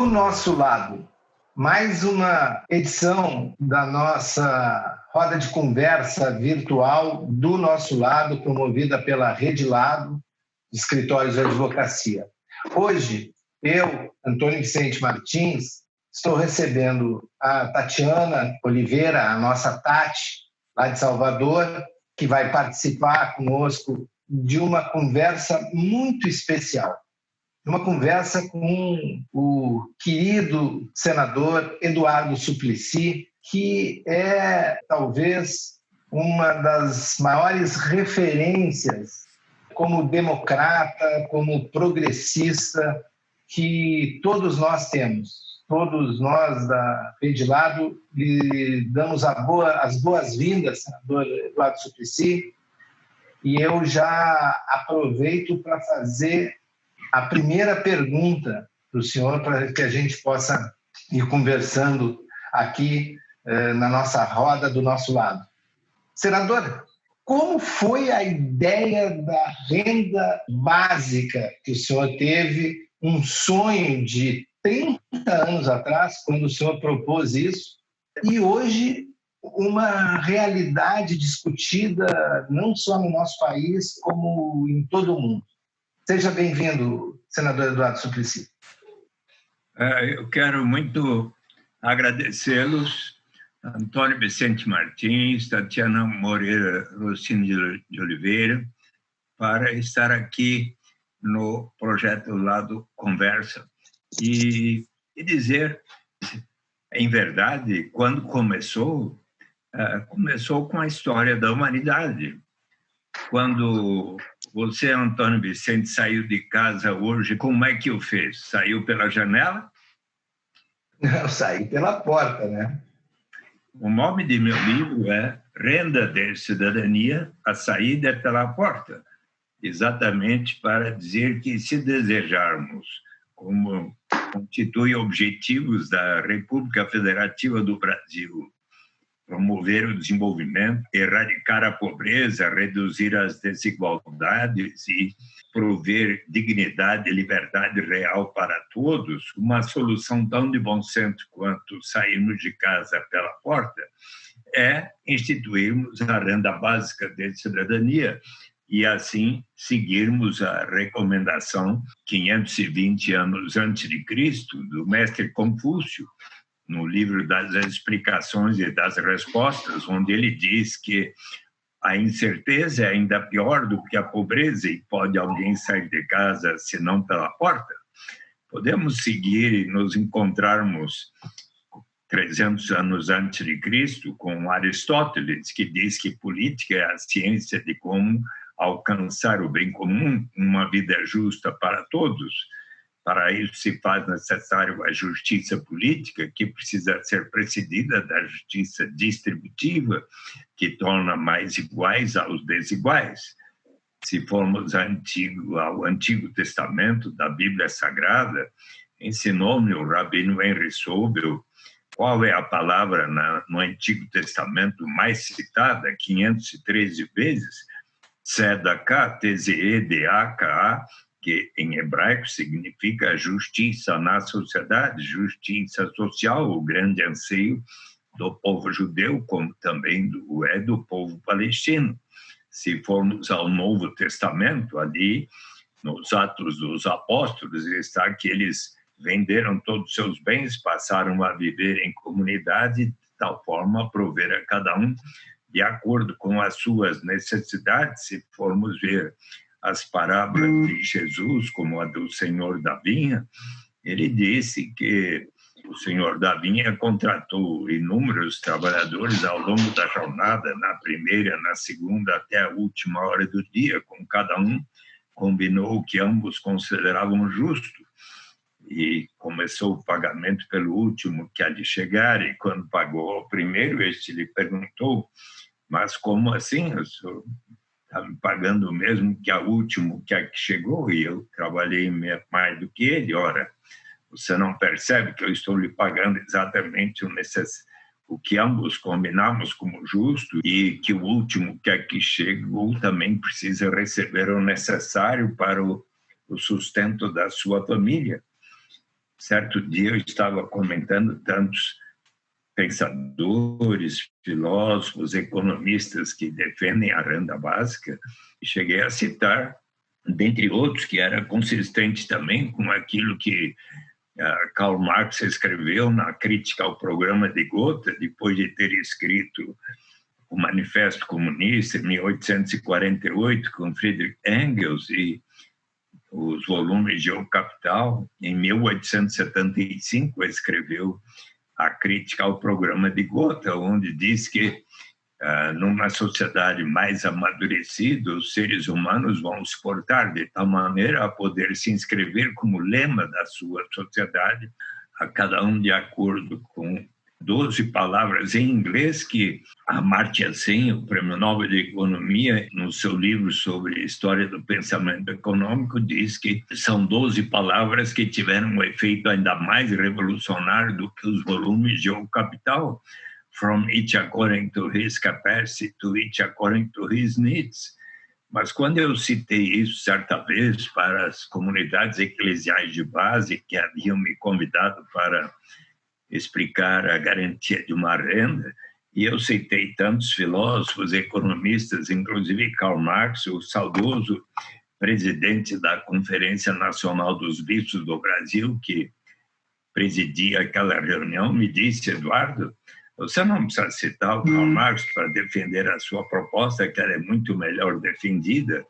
nosso lado. Mais uma edição da nossa roda de conversa virtual do nosso lado, promovida pela Rede Lado, Escritórios de Advocacia. Hoje, eu, Antônio Vicente Martins, estou recebendo a Tatiana Oliveira, a nossa Tati, lá de Salvador, que vai participar conosco de uma conversa muito especial. Uma conversa com o querido senador Eduardo Suplicy, que é talvez uma das maiores referências como democrata, como progressista que todos nós temos. Todos nós da Rede Lado lhe damos as boas-vindas, senador Eduardo Suplicy, e eu já aproveito para fazer a primeira pergunta para o senhor, para que a gente possa ir conversando aqui na nossa roda do nosso lado. Senador, como foi a ideia da renda básica que o senhor teve, um sonho de 30 anos atrás, quando o senhor propôs isso, e hoje uma realidade discutida não só no nosso país, como em todo o mundo? Seja bem-vindo, senador Eduardo Suplicy. Eu quero muito agradecê-los, Antônio Vicente Martins, Tatiana Moreira Rossini de Oliveira, para estar aqui no projeto Lado Conversa e dizer, em verdade, quando começou com a história da humanidade. Quando você, Antônio Vicente, saiu de casa hoje, como é que o fez? Saiu pela janela? Eu saí pela porta, né? O nome de meu livro é Renda de Cidadania, a saída é pela porta. Exatamente para dizer que, se desejarmos, como constitui objetivos da República Federativa do Brasil, promover o desenvolvimento, erradicar a pobreza, reduzir as desigualdades e prover dignidade e liberdade real para todos, uma solução tão de bom senso quanto sairmos de casa pela porta é instituirmos a renda básica de cidadania e, assim, seguirmos a recomendação 520 anos antes de Cristo do mestre Confúcio, no livro das explicações e das respostas, onde ele diz que a incerteza é ainda pior do que a pobreza e pode alguém sair de casa senão pela porta. Podemos seguir e nos encontrarmos 300 anos antes de Cristo com Aristóteles, que diz que política é a ciência de como alcançar o bem comum, uma vida justa para todos. Para isso se faz necessário a justiça política, que precisa ser precedida da justiça distributiva, que torna mais iguais aos desiguais. Se formos ao Antigo Testamento da Bíblia Sagrada, ensinou-me o rabino Henry Sobel qual é a palavra no Antigo Testamento mais citada, 513 vezes, Tzedakah, T-Z-E-D-A-K-A, que em hebraico significa justiça na sociedade, justiça social, o grande anseio do povo judeu, como também do povo palestino. Se formos ao Novo Testamento, ali, nos Atos dos Apóstolos, está que eles venderam todos os seus bens, passaram a viver em comunidade, de tal forma a prover a cada um de acordo com as suas necessidades. Se formos ver as parábolas de Jesus, como a do Senhor da Vinha, ele disse que o Senhor da Vinha contratou inúmeros trabalhadores ao longo da jornada, na primeira, na segunda, até a última hora do dia, com cada um combinou o que ambos consideravam justo. E começou o pagamento pelo último que há de chegar, e quando pagou ao primeiro, este lhe perguntou: mas como assim? O senhor está me pagando o mesmo que a último que chegou, e eu trabalhei mais do que ele. Ora, você não percebe que eu estou lhe pagando exatamente o que ambos combinamos como justo, e que o último que chegou também precisa receber o necessário para o sustento da sua família? Certo dia eu estava comentando tantos pensadores, filósofos, economistas que defendem a renda básica, e cheguei a citar, dentre outros, que era consistente também com aquilo que Karl Marx escreveu na Crítica ao Programa de Gotha, depois de ter escrito o Manifesto Comunista, em 1848, com Friedrich Engels, e os volumes de O Capital. Em 1875, escreveu a Crítica ao Programa de Gotha, onde diz que, numa sociedade mais amadurecida, os seres humanos vão se portar de tal maneira a poder se inscrever como lema da sua sociedade, a cada um de acordo com 12 palavras em inglês que Amartya Sen, o Prêmio Nobel de Economia, no seu livro sobre história do pensamento econômico, diz que são 12 palavras que tiveram um efeito ainda mais revolucionário do que os volumes de O Capital, from each according to his capacity to each according to his needs. Mas quando eu citei isso certa vez para as comunidades eclesiais de base que haviam me convidado para explicar a garantia de uma renda, e eu citei tantos filósofos, economistas, inclusive Karl Marx, o saudoso presidente da Conferência Nacional dos Bispos do Brasil, que presidia aquela reunião, me disse: Eduardo, você não precisa citar o Karl Marx para defender a sua proposta, que ela é muito melhor defendida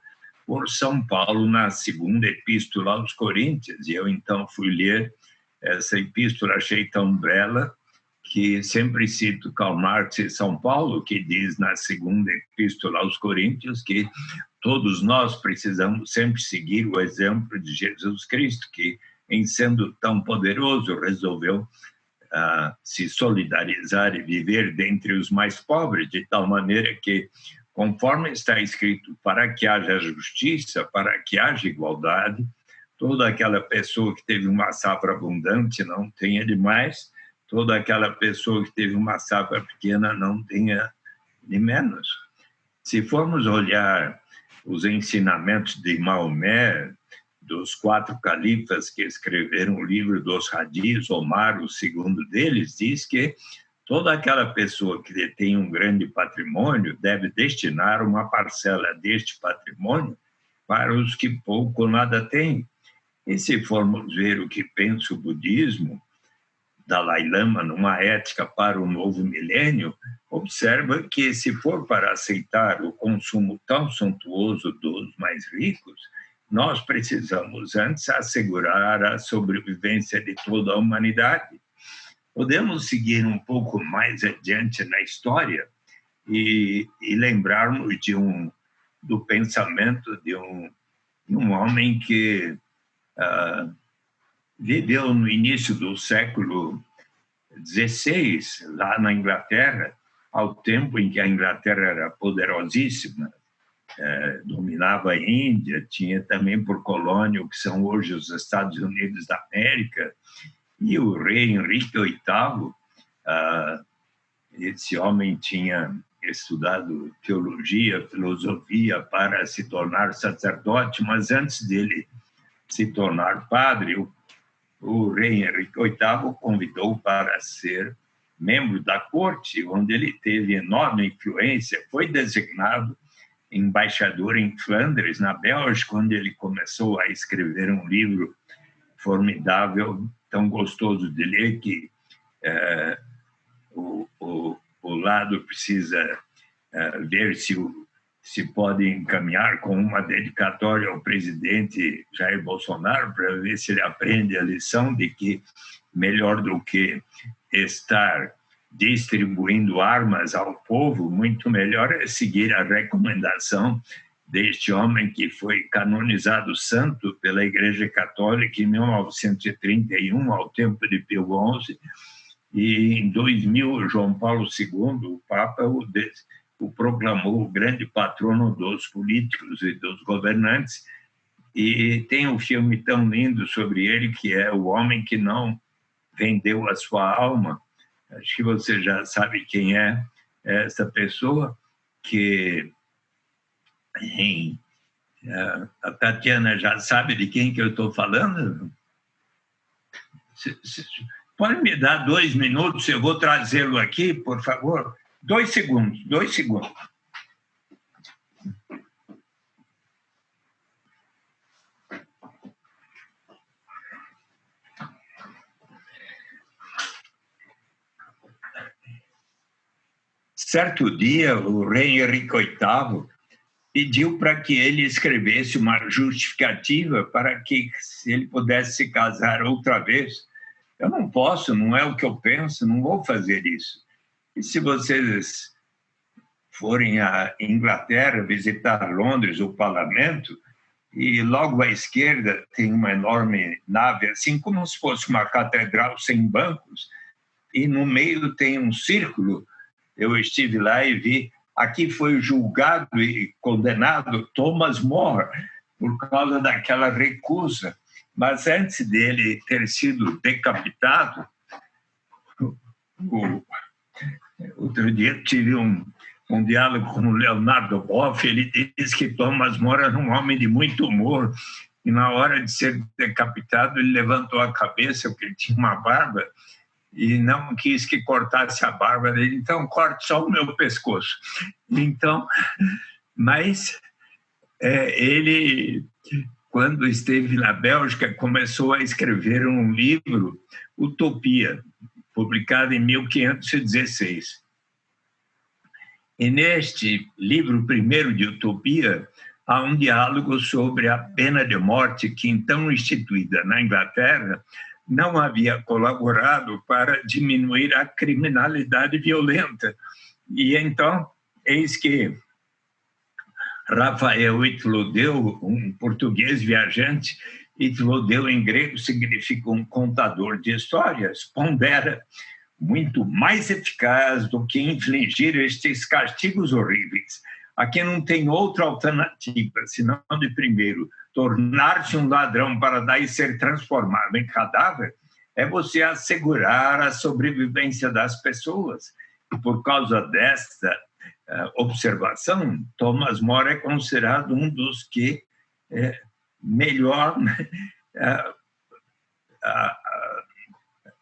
por São Paulo na segunda epístola aos Coríntios. E eu então fui ler essa epístola, achei tão bela que sempre cito Karl Marx e São Paulo, que diz na segunda epístola aos Coríntios que todos nós precisamos sempre seguir o exemplo de Jesus Cristo, que, em sendo tão poderoso, resolveu se solidarizar e viver dentre os mais pobres, de tal maneira que, conforme está escrito, para que haja justiça, para que haja igualdade, toda aquela pessoa que teve uma safra abundante não tenha demais, toda aquela pessoa que teve uma safra pequena não tenha de menos. Se formos olhar os ensinamentos de Maomé, dos 4 califas que escreveram o livro dos Hadis, Omar, o segundo deles, diz que toda aquela pessoa que detém um grande patrimônio deve destinar uma parcela deste patrimônio para os que pouco ou nada têm. E se formos ver o que pensa o budismo, Dalai Lama, numa ética para o novo milênio, observa que, se for para aceitar o consumo tão suntuoso dos mais ricos, nós precisamos antes assegurar a sobrevivência de toda a humanidade. Podemos seguir um pouco mais adiante na história e lembrarmos do pensamento de um homem que viveu no início do século XVI, lá na Inglaterra, ao tempo em que a Inglaterra era poderosíssima, dominava a Índia, tinha também por colônia o que são hoje os Estados Unidos da América, e o rei Henrique VIII, esse homem tinha estudado teologia, filosofia para se tornar sacerdote, mas antes dele se tornar padre, o rei Henrique VIII convidou para ser membro da corte, onde ele teve enorme influência, foi designado embaixador em Flandres, na Bélgica, onde ele começou a escrever um livro formidável, tão gostoso de ler, que o lado precisa ver se pode encaminhar com uma dedicatória ao presidente Jair Bolsonaro, para ver se ele aprende a lição de que, melhor do que estar distribuindo armas ao povo, muito melhor é seguir a recomendação deste homem que foi canonizado santo pela Igreja Católica em 1931, ao tempo de Pio XI, e em 2000, João Paulo II, o Papa, o proclamou o grande patrono dos políticos e dos governantes, e tem um filme tão lindo sobre ele, que é O Homem que Não Vendeu a Sua Alma. Acho que você já sabe quem é essa pessoa, que a Tatiana já sabe de quem que eu estou falando? Pode me dar 2 minutos? Eu vou trazê-lo aqui, por favor. 2 segundos, 2 segundos. Certo dia, o rei Henrique VIII pediu para que ele escrevesse uma justificativa para que ele pudesse se casar outra vez. Eu não posso, não é o que eu penso, não vou fazer isso. E se vocês forem à Inglaterra visitar Londres, o parlamento, e logo à esquerda tem uma enorme nave, assim como se fosse uma catedral sem bancos, e no meio tem um círculo. Eu estive lá e vi, aqui foi julgado e condenado Thomas More por causa daquela recusa. Mas antes dele ter sido decapitado, outro dia tive um diálogo com o Leonardo Boff. Ele disse que Thomas More era um homem de muito humor, e na hora de ser decapitado ele levantou a cabeça, porque ele tinha uma barba, e não quis que cortasse a barba dele, então corte só o meu pescoço. Então, mas ele, quando esteve na Bélgica, começou a escrever um livro, Utopia, publicado em 1516. E neste livro primeiro de Utopia, há um diálogo sobre a pena de morte que, então instituída na Inglaterra, não havia colaborado para diminuir a criminalidade violenta. E então, eis que Rafael Itlodeu, um português viajante, Itlodeu em grego significa um contador de histórias, pondera, muito mais eficaz do que infligir estes castigos horríveis. Aqui não tem outra alternativa, senão de primeiro tornar-se um ladrão para daí ser transformado em cadáver, é você assegurar a sobrevivência das pessoas. E por causa desta observação, Thomas More é considerado um dos que melhor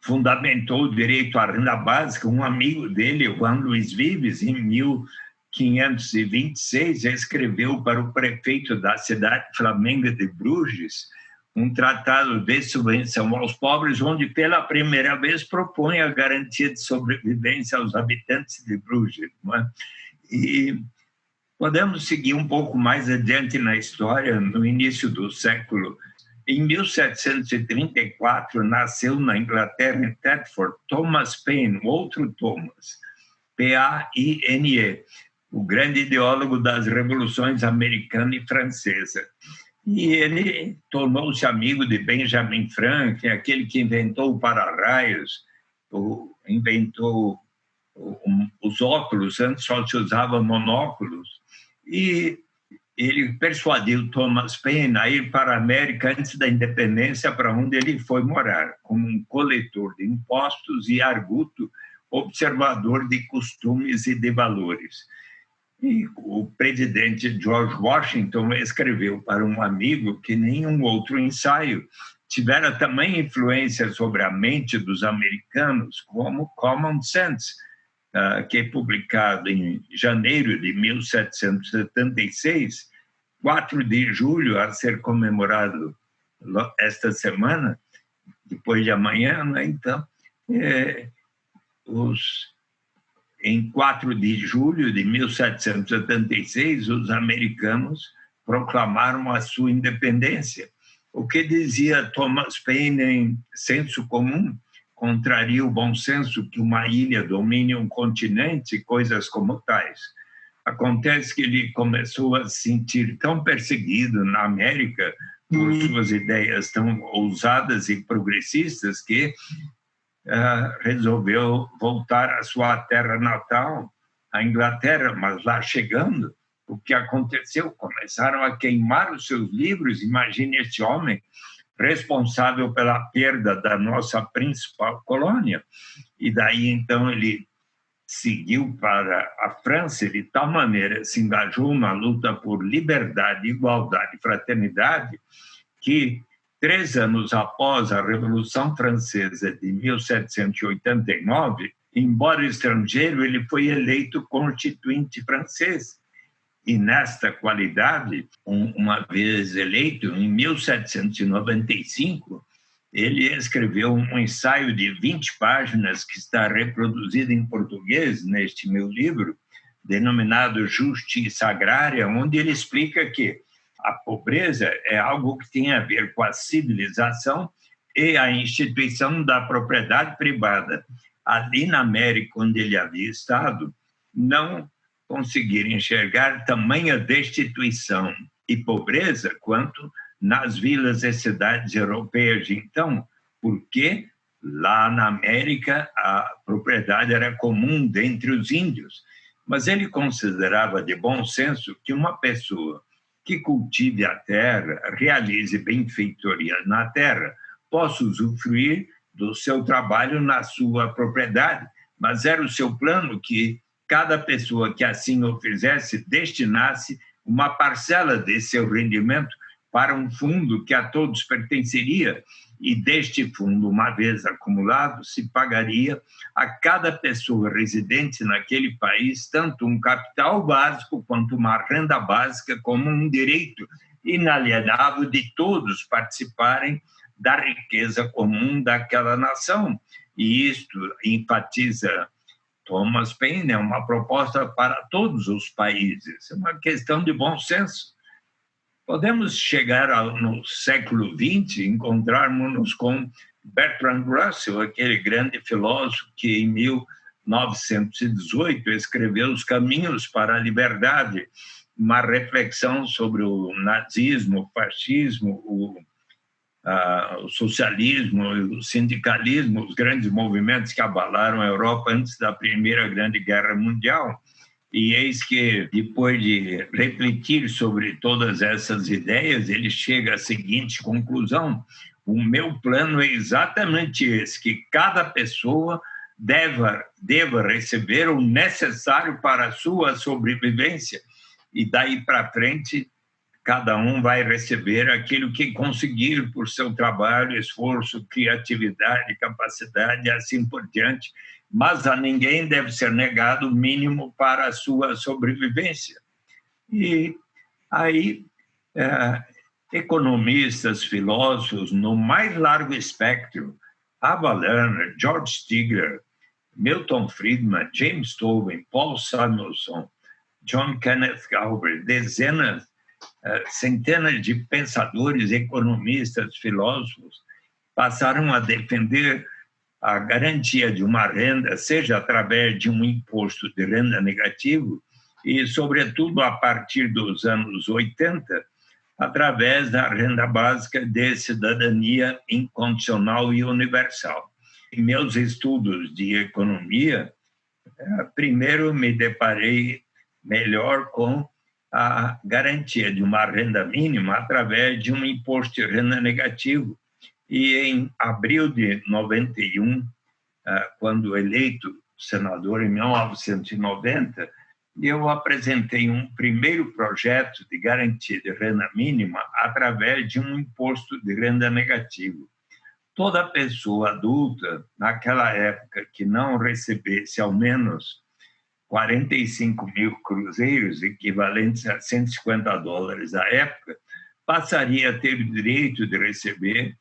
fundamentou o direito à renda básica. Um amigo dele, Juan Luís Vives, em 1526, escreveu para o prefeito da cidade flamenga de Bruges um tratado de subvenção aos pobres, onde pela primeira vez propõe a garantia de sobrevivência aos habitantes de Bruges. Não é? E podemos seguir um pouco mais adiante na história. No início do século, em 1734, nasceu na Inglaterra, em Thetford, Thomas Paine, outro Thomas, P-A-I-N-E, o grande ideólogo das revoluções americana e francesa. E ele tornou-se amigo de Benjamin Franklin, aquele que inventou o para-raios, inventou os óculos, antes só se usava monóculos, e ele persuadiu Thomas Paine a ir para a América antes da independência, para onde ele foi morar, como um coletor de impostos e arguto, observador de costumes e de valores. E o presidente George Washington escreveu para um amigo que nenhum outro ensaio tivera também influência sobre a mente dos americanos como Common Sense, que é publicado em janeiro de 1776, 4 de julho, a ser comemorado esta semana, depois de amanhã, né? Então, em 4 de julho de 1776, os americanos proclamaram a sua independência. O que dizia Thomas Paine em Senso Comum contraria o bom senso que uma ilha domine um continente, coisas como tais. Acontece que ele começou a se sentir tão perseguido na América por suas ideias tão ousadas e progressistas que resolveu voltar à sua terra natal, a Inglaterra. Mas lá chegando, o que aconteceu? Começaram a queimar os seus livros. Imagine este homem responsável pela perda da nossa principal colônia. E daí, então, ele seguiu para a França, de tal maneira se engajou na luta por liberdade, igualdade e fraternidade, que 3 anos após a Revolução Francesa de 1789, embora estrangeiro, ele foi eleito constituinte francês. E nesta qualidade, uma vez eleito, em 1795, ele escreveu um ensaio de 20 páginas que está reproduzido em português neste meu livro, denominado Justiça Agrária, onde ele explica que a pobreza é algo que tem a ver com a civilização e a instituição da propriedade privada. Ali na América, onde ele havia estado, não conseguiram enxergar tamanha destituição e pobreza quanto nas vilas e cidades europeias. Então, porque lá na América a propriedade era comum dentre os índios, mas ele considerava de bom senso que uma pessoa que cultive a terra, realize benfeitorias na terra, possa usufruir do seu trabalho na sua propriedade, mas era o seu plano que cada pessoa que assim o fizesse destinasse uma parcela de seu rendimento para um fundo que a todos pertenceria, e deste fundo, uma vez acumulado, se pagaria a cada pessoa residente naquele país tanto um capital básico quanto uma renda básica como um direito inalienável de todos participarem da riqueza comum daquela nação. E isto enfatiza Thomas Paine, é uma proposta para todos os países, é uma questão de bom senso. Podemos chegar no século XX, encontrarmos-nos com Bertrand Russell, aquele grande filósofo que em 1918 escreveu Os Caminhos para a Liberdade, uma reflexão sobre o nazismo, o fascismo, o socialismo, o sindicalismo, os grandes movimentos que abalaram a Europa antes da Primeira Grande Guerra Mundial. E eis que, depois de refletir sobre todas essas ideias, ele chega à seguinte conclusão: o meu plano é exatamente esse, que cada pessoa deva receber o necessário para a sua sobrevivência, e daí para frente cada um vai receber aquilo que conseguir por seu trabalho, esforço, criatividade, capacidade e assim por diante, mas a ninguém deve ser negado o mínimo para a sua sobrevivência. E aí, economistas, filósofos, no mais largo espectro, Ava Lerner, George Stigler, Milton Friedman, James Tobin, Paul Samuelson, John Kenneth Galbraith, centenas de pensadores, economistas, filósofos, passaram a defender a garantia de uma renda, seja através de um imposto de renda negativo e, sobretudo, a partir dos anos 80, através da renda básica de cidadania incondicional e universal. Em meus estudos de economia, primeiro me deparei melhor com a garantia de uma renda mínima através de um imposto de renda negativo. E em abril de 91, quando eleito senador em 1990, eu apresentei um primeiro projeto de garantia de renda mínima através de um imposto de renda negativo. Toda pessoa adulta, naquela época, que não recebesse ao menos 45 mil cruzeiros, equivalentes a $150 à época, passaria a ter o direito de receber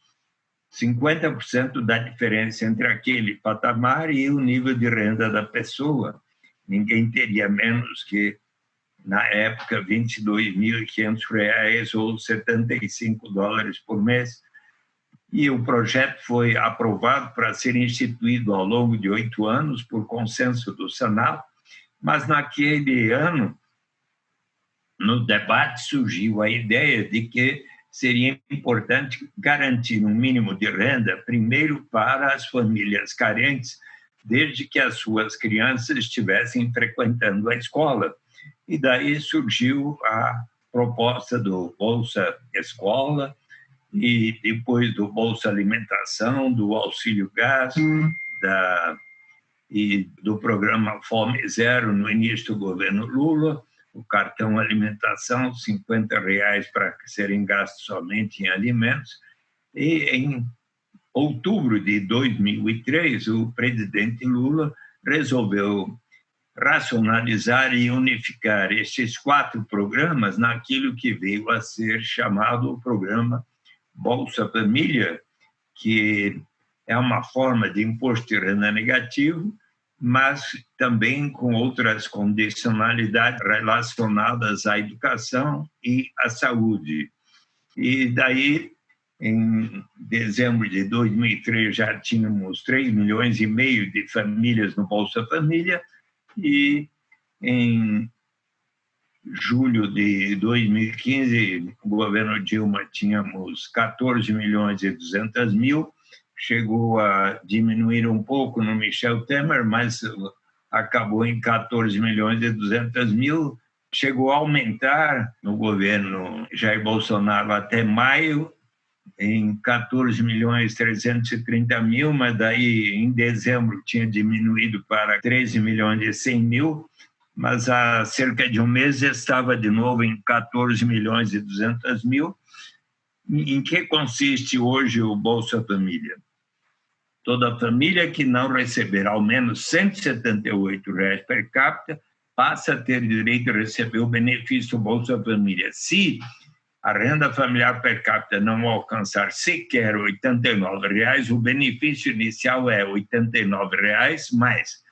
50% da diferença entre aquele patamar e o nível de renda da pessoa. Ninguém teria menos que, na época, R$22.500 ou $75 por mês. E o projeto foi aprovado para ser instituído ao longo de 8 anos por consenso do Senado, mas naquele ano, no debate, surgiu a ideia de que seria importante garantir um mínimo de renda, primeiro para as famílias carentes, desde que as suas crianças estivessem frequentando a escola. E daí surgiu a proposta do Bolsa Escola, e depois do Bolsa Alimentação, do Auxílio Gás, e do programa Fome Zero no início do governo Lula, o cartão alimentação, R$50 para serem gastos somente em alimentos, E em outubro de 2003, o presidente Lula resolveu racionalizar e unificar estes 4 programas naquilo que veio a ser chamado o programa Bolsa Família, que é uma forma de imposto de renda negativo, mas também com outras condicionalidades relacionadas à educação e à saúde. E daí, em dezembro de 2003, já tínhamos 3,5 milhões de famílias no Bolsa Família, e em julho de 2015, o governo Dilma, tínhamos 14 milhões e 200 mil, chegou a diminuir um pouco no Michel Temer, mas acabou em 14 milhões e 200 mil, chegou a aumentar no governo Jair Bolsonaro até maio, em 14 milhões 330 mil, mas daí em dezembro tinha diminuído para 13 milhões e 100 mil, mas há cerca de um mês estava de novo em 14 milhões e 200 mil. Em que consiste hoje o Bolsa Família? Toda família que não receber ao menos R$ 178 per capita passa a ter direito a receber o benefício Bolsa Família. Se a renda familiar per capita não alcançar sequer R$ 89, o benefício inicial é R$ 89 mais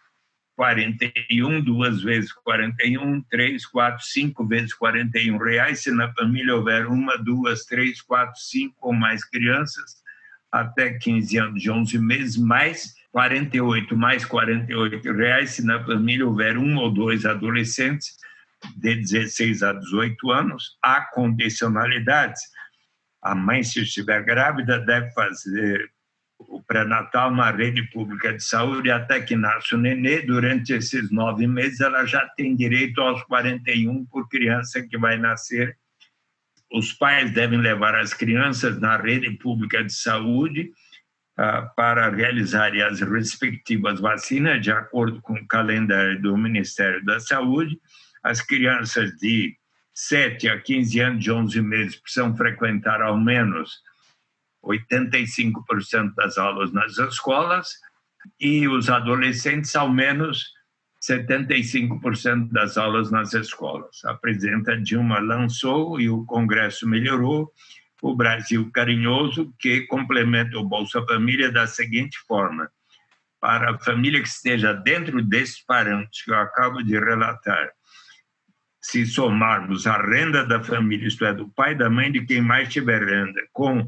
41, 2 vezes 41, 3, 4, 5 vezes 41 reais, se na família houver 1, 2, 3, 4, 5 ou mais crianças, até 15 anos de 11 meses, mais 48, mais 48 reais, se na família houver 1 ou 2 adolescentes, de 16 a 18 anos, há condicionalidades. A mãe, se estiver grávida, deve fazer o pré-natal na rede pública de saúde até que nasce o nenê. Durante esses 9 meses, ela já tem direito aos 41 por criança que vai nascer. Os pais devem levar as crianças na rede pública de saúde para realizarem as respectivas vacinas, de acordo com o calendário do Ministério da Saúde. As crianças de 7 a 15 anos de 11 meses precisam frequentar ao menos 85% das aulas nas escolas, e os adolescentes ao menos 75% das aulas nas escolas. A presidenta Dilma lançou, e o Congresso melhorou, o Brasil Carinhoso, que complementa o Bolsa Família da seguinte forma: para a família que esteja dentro desses parâmetros que eu acabo de relatar, se somarmos a renda da família, isto é, do pai, da mãe, de quem mais tiver renda, com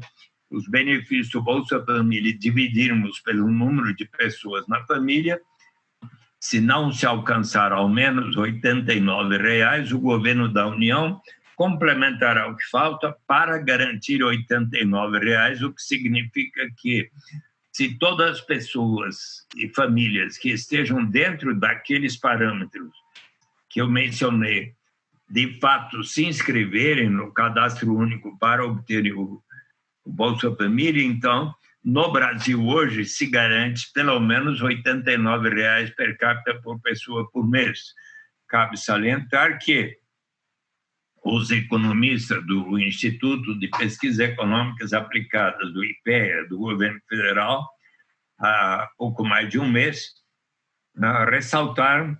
os benefícios do Bolsa Família, e dividirmos pelo número de pessoas na família, se não se alcançar ao menos R$ 89, o governo da União complementará o que falta para garantir R$ 89, o que significa que, se todas as pessoas e famílias que estejam dentro daqueles parâmetros que eu mencionei, de fato, se inscreverem no cadastro único para obterem o Bolsa Família, então, no Brasil hoje se garante pelo menos R$ 89 per capita por pessoa por mês. Cabe salientar que os economistas do Instituto de Pesquisas Econômicas Aplicadas, do IPEA, do governo federal, há pouco mais de um mês, ressaltaram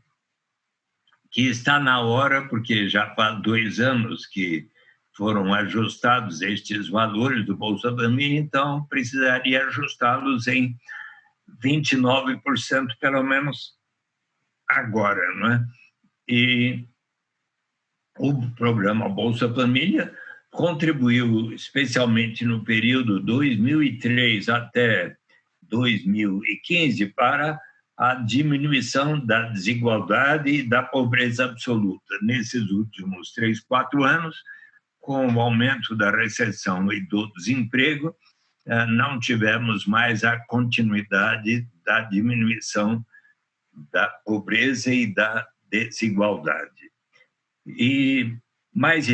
que está na hora, porque já faz 2 anos que foram ajustados estes valores do Bolsa Família, então precisaria ajustá-los em 29%, pelo menos agora, não é? E o programa Bolsa Família contribuiu, especialmente no período 2003 até 2015, para a diminuição da desigualdade e da pobreza absoluta. Nesses últimos 3, 4 anos, com o aumento da recessão e do desemprego, não tivemos mais a continuidade da diminuição da pobreza e da desigualdade. E mais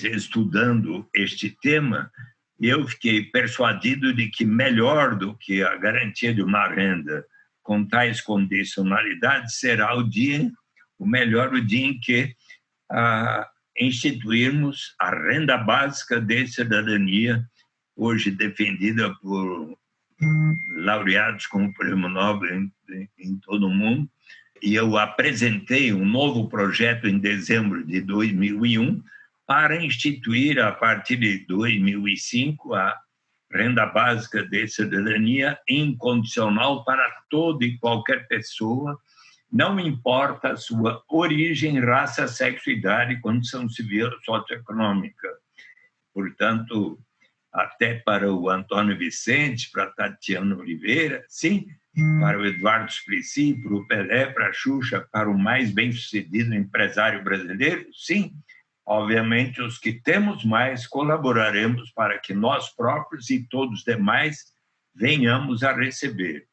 estudando este tema, eu fiquei persuadido de que melhor do que a garantia de uma renda com tais condicionalidades será o dia em que instituirmos a renda básica de cidadania, hoje defendida por laureados com o Prêmio Nobel em todo o mundo. E eu apresentei um novo projeto em dezembro de 2001 para instituir, a partir de 2005, a renda básica de cidadania incondicional para toda e qualquer pessoa, não importa a sua origem, raça, sexo, idade, condição civil ou socioeconômica. Portanto, até para o Antônio Vicente, para a Tatiana Oliveira, sim, para o Eduardo Suplicy, para o Pelé, para a Xuxa, para o mais bem-sucedido empresário brasileiro, sim. Obviamente, os que temos mais, colaboraremos para que nós próprios e todos os demais venhamos a receber.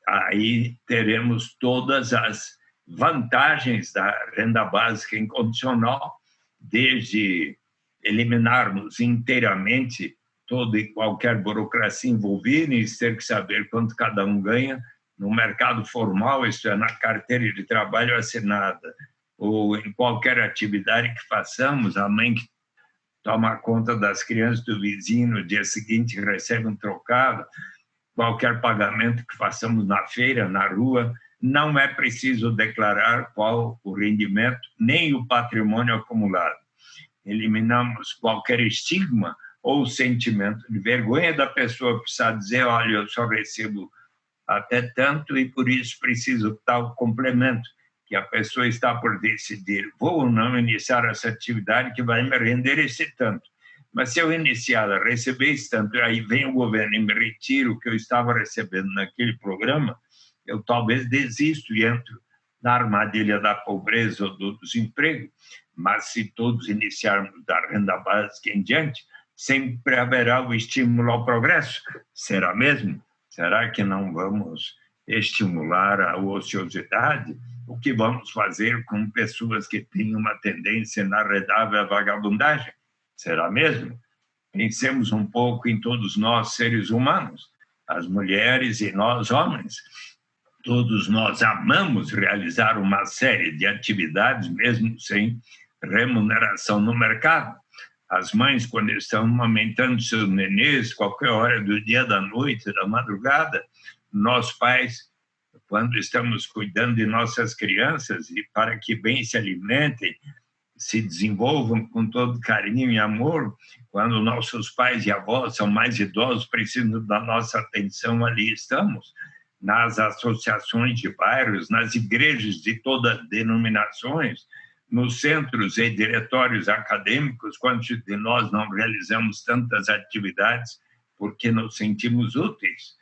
Aí teremos todas as vantagens da renda básica incondicional, desde eliminarmos inteiramente toda e qualquer burocracia envolvida e ter que saber quanto cada um ganha no mercado formal, isto é, na carteira de trabalho assinada, ou em qualquer atividade que façamos, a mãe que toma conta das crianças do vizinho, no dia seguinte recebe um trocado, qualquer pagamento que façamos na feira, na rua, não é preciso declarar qual o rendimento, nem o patrimônio acumulado. Eliminamos qualquer estigma ou sentimento de vergonha da pessoa precisar dizer, olha, eu só recebo até tanto e por isso preciso tal complemento, que a pessoa está por decidir, vou ou não iniciar essa atividade que vai me render esse tanto. Mas se eu iniciar a receber esse tanto, aí vem o governo e me retira o que eu estava recebendo naquele programa, eu talvez desisto e entro na armadilha da pobreza ou do desemprego. Mas se todos iniciarmos da renda básica em diante, sempre haverá o estímulo ao progresso. Será mesmo? Será que não vamos estimular a ociosidade? O que vamos fazer com pessoas que têm uma tendência inaredável à vagabundagem? Será mesmo? Pensemos um pouco em todos nós, seres humanos, as mulheres e nós, homens. Todos nós amamos realizar uma série de atividades, mesmo sem remuneração no mercado. As mães, quando estão amamentando seus nenês, qualquer hora do dia, da noite, da madrugada, nós pais, quando estamos cuidando de nossas crianças e para que bem se alimentem, se desenvolvam com todo carinho e amor, quando nossos pais e avós são mais idosos, precisam da nossa atenção, ali estamos, nas associações de bairros, nas igrejas de todas as denominações, nos centros e diretórios acadêmicos, quantos de nós não realizamos tantas atividades porque nos sentimos úteis?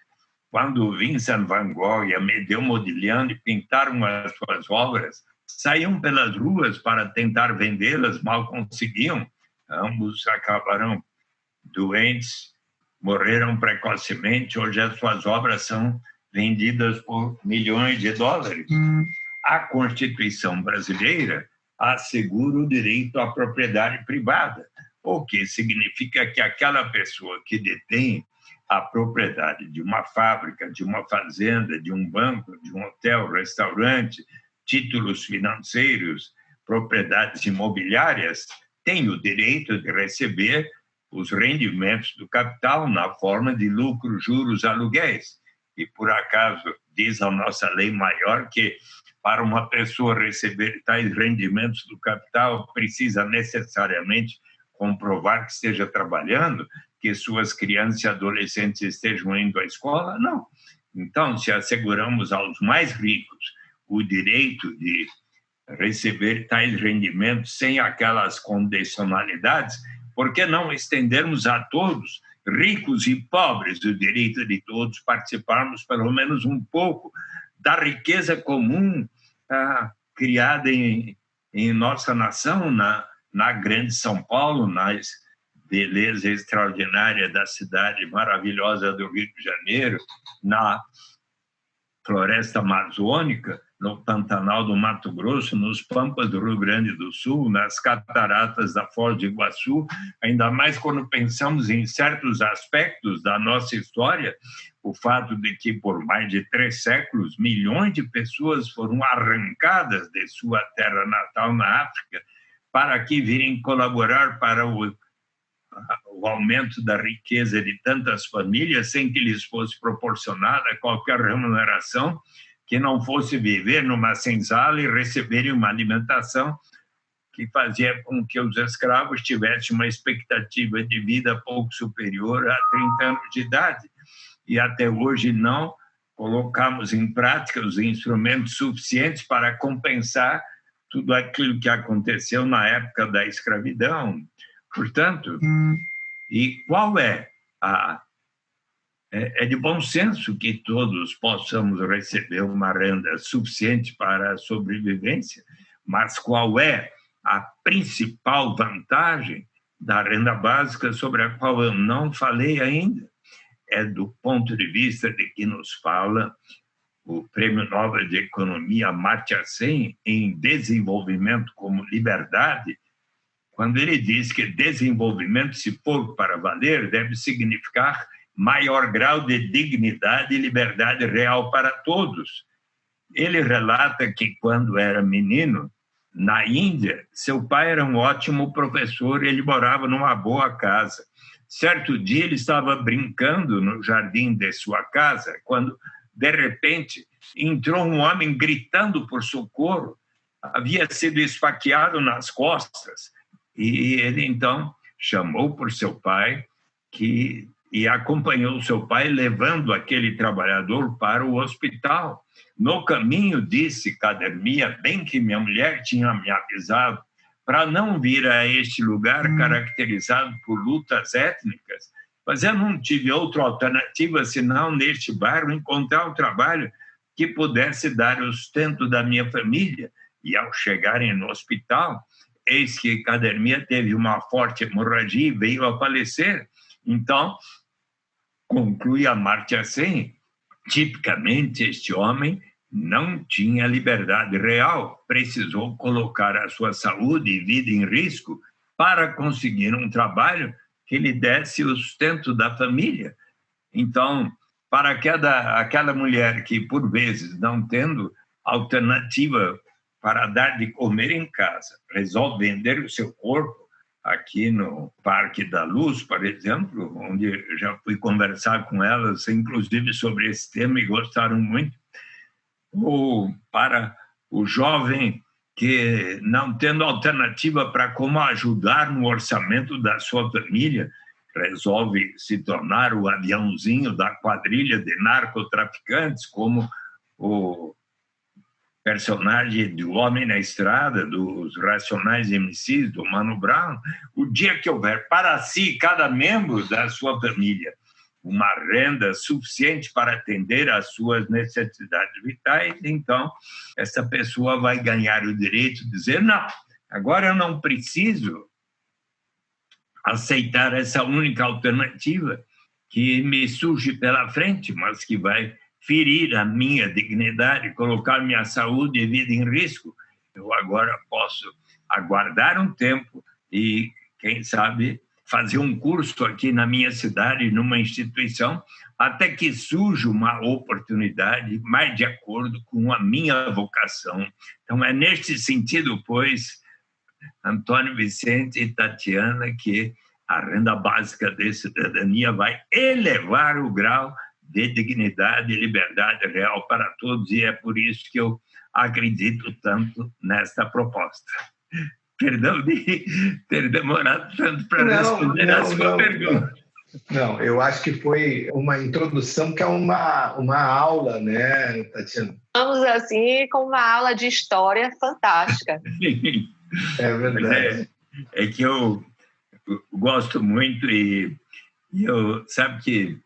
Quando Vincent van Gogh e Amedeo Modigliani pintaram as suas obras, saíam pelas ruas para tentar vendê-las, mal conseguiam. Ambos acabaram doentes, morreram precocemente. Hoje as suas obras são vendidas por milhões de dólares. A Constituição brasileira assegura o direito à propriedade privada, o que significa que aquela pessoa que detém a propriedade de uma fábrica, de uma fazenda, de um banco, de um hotel, restaurante, títulos financeiros, propriedades imobiliárias, tem o direito de receber os rendimentos do capital na forma de lucros, juros, aluguéis. E, por acaso, diz a nossa lei maior que, para uma pessoa receber tais rendimentos do capital, precisa necessariamente comprovar que esteja trabalhando, que suas crianças e adolescentes estejam indo à escola? Não. Então, se asseguramos aos mais ricos o direito de receber tais rendimentos sem aquelas condicionalidades, por que não estendermos a todos, ricos e pobres, o direito de todos participarmos pelo menos um pouco da riqueza comum criada em nossa nação, na grande São Paulo, nas beleza extraordinária da cidade maravilhosa do Rio de Janeiro, na floresta amazônica, no Pantanal do Mato Grosso, nos Pampas do Rio Grande do Sul, nas cataratas da Foz do Iguaçu, ainda mais quando pensamos em certos aspectos da nossa história, o fato de que por mais de 3 séculos, milhões de pessoas foram arrancadas de sua terra natal na África para aqui virem colaborar para o o aumento da riqueza de tantas famílias sem que lhes fosse proporcionada qualquer remuneração que não fosse viver numa senzala e receberem uma alimentação que fazia com que os escravos tivessem uma expectativa de vida pouco superior a 30 anos de idade. E até hoje não colocamos em prática os instrumentos suficientes para compensar tudo aquilo que aconteceu na época da escravidão. Portanto, e qual é a... É de bom senso que todos possamos receber uma renda suficiente para a sobrevivência, mas qual é a principal vantagem da renda básica sobre a qual eu não falei ainda? É do ponto de vista de que nos fala o Prêmio Nobel de Economia Amartya Sen em Desenvolvimento como Liberdade, quando ele diz que desenvolvimento, se for para valer, deve significar maior grau de dignidade e liberdade real para todos. Ele relata que, quando era menino, na Índia, seu pai era um ótimo professor, ele morava numa boa casa. Certo dia, ele estava brincando no jardim de sua casa, quando, de repente, entrou um homem gritando por socorro. Havia sido esfaqueado nas costas. E ele, então, chamou por seu pai e acompanhou seu pai, levando aquele trabalhador para o hospital. No caminho, disse Cadermia, bem que minha mulher tinha me avisado, para não vir a este lugar caracterizado por lutas étnicas, mas eu não tive outra alternativa senão, neste bairro, encontrar um trabalho que pudesse dar o sustento da minha família. E, ao chegarem no hospital, eis que Cadermia teve uma forte hemorragia e veio a falecer. Então, conclui Amartya Sen, tipicamente este homem não tinha liberdade real, precisou colocar a sua saúde e vida em risco para conseguir um trabalho que lhe desse o sustento da família. Então, para aquela mulher que, por vezes, não tendo alternativa para dar de comer em casa, resolve vender o seu corpo, aqui no Parque da Luz, por exemplo, onde já fui conversar com elas, inclusive sobre esse tema, e gostaram muito, ou para o jovem que, não tendo alternativa para como ajudar no orçamento da sua família, resolve se tornar o aviãozinho da quadrilha de narcotraficantes, como o personagem do Homem na Estrada, dos Racionais MCs, do Mano Brown. O dia que houver para si, cada membro da sua família, uma renda suficiente para atender às suas necessidades vitais, então essa pessoa vai ganhar o direito de dizer: não, agora eu não preciso aceitar essa única alternativa que me surge pela frente, mas que vai ferir a minha dignidade, colocar minha saúde e vida em risco. Eu agora posso aguardar um tempo e, quem sabe, fazer um curso aqui na minha cidade, numa instituição, até que surja uma oportunidade mais de acordo com a minha vocação. Então, é neste sentido, pois, Antônio Vicente e Tatiana, que a renda básica de cidadania vai elevar o grau de dignidade e liberdade real para todos, e é por isso que eu acredito tanto nesta proposta. Perdão de ter demorado tanto para responder a sua pergunta. Não, eu acho que foi uma introdução que é uma aula, né, Tatiana? Vamos assim, com uma aula de história fantástica. É verdade. É que eu gosto muito e eu, sabe que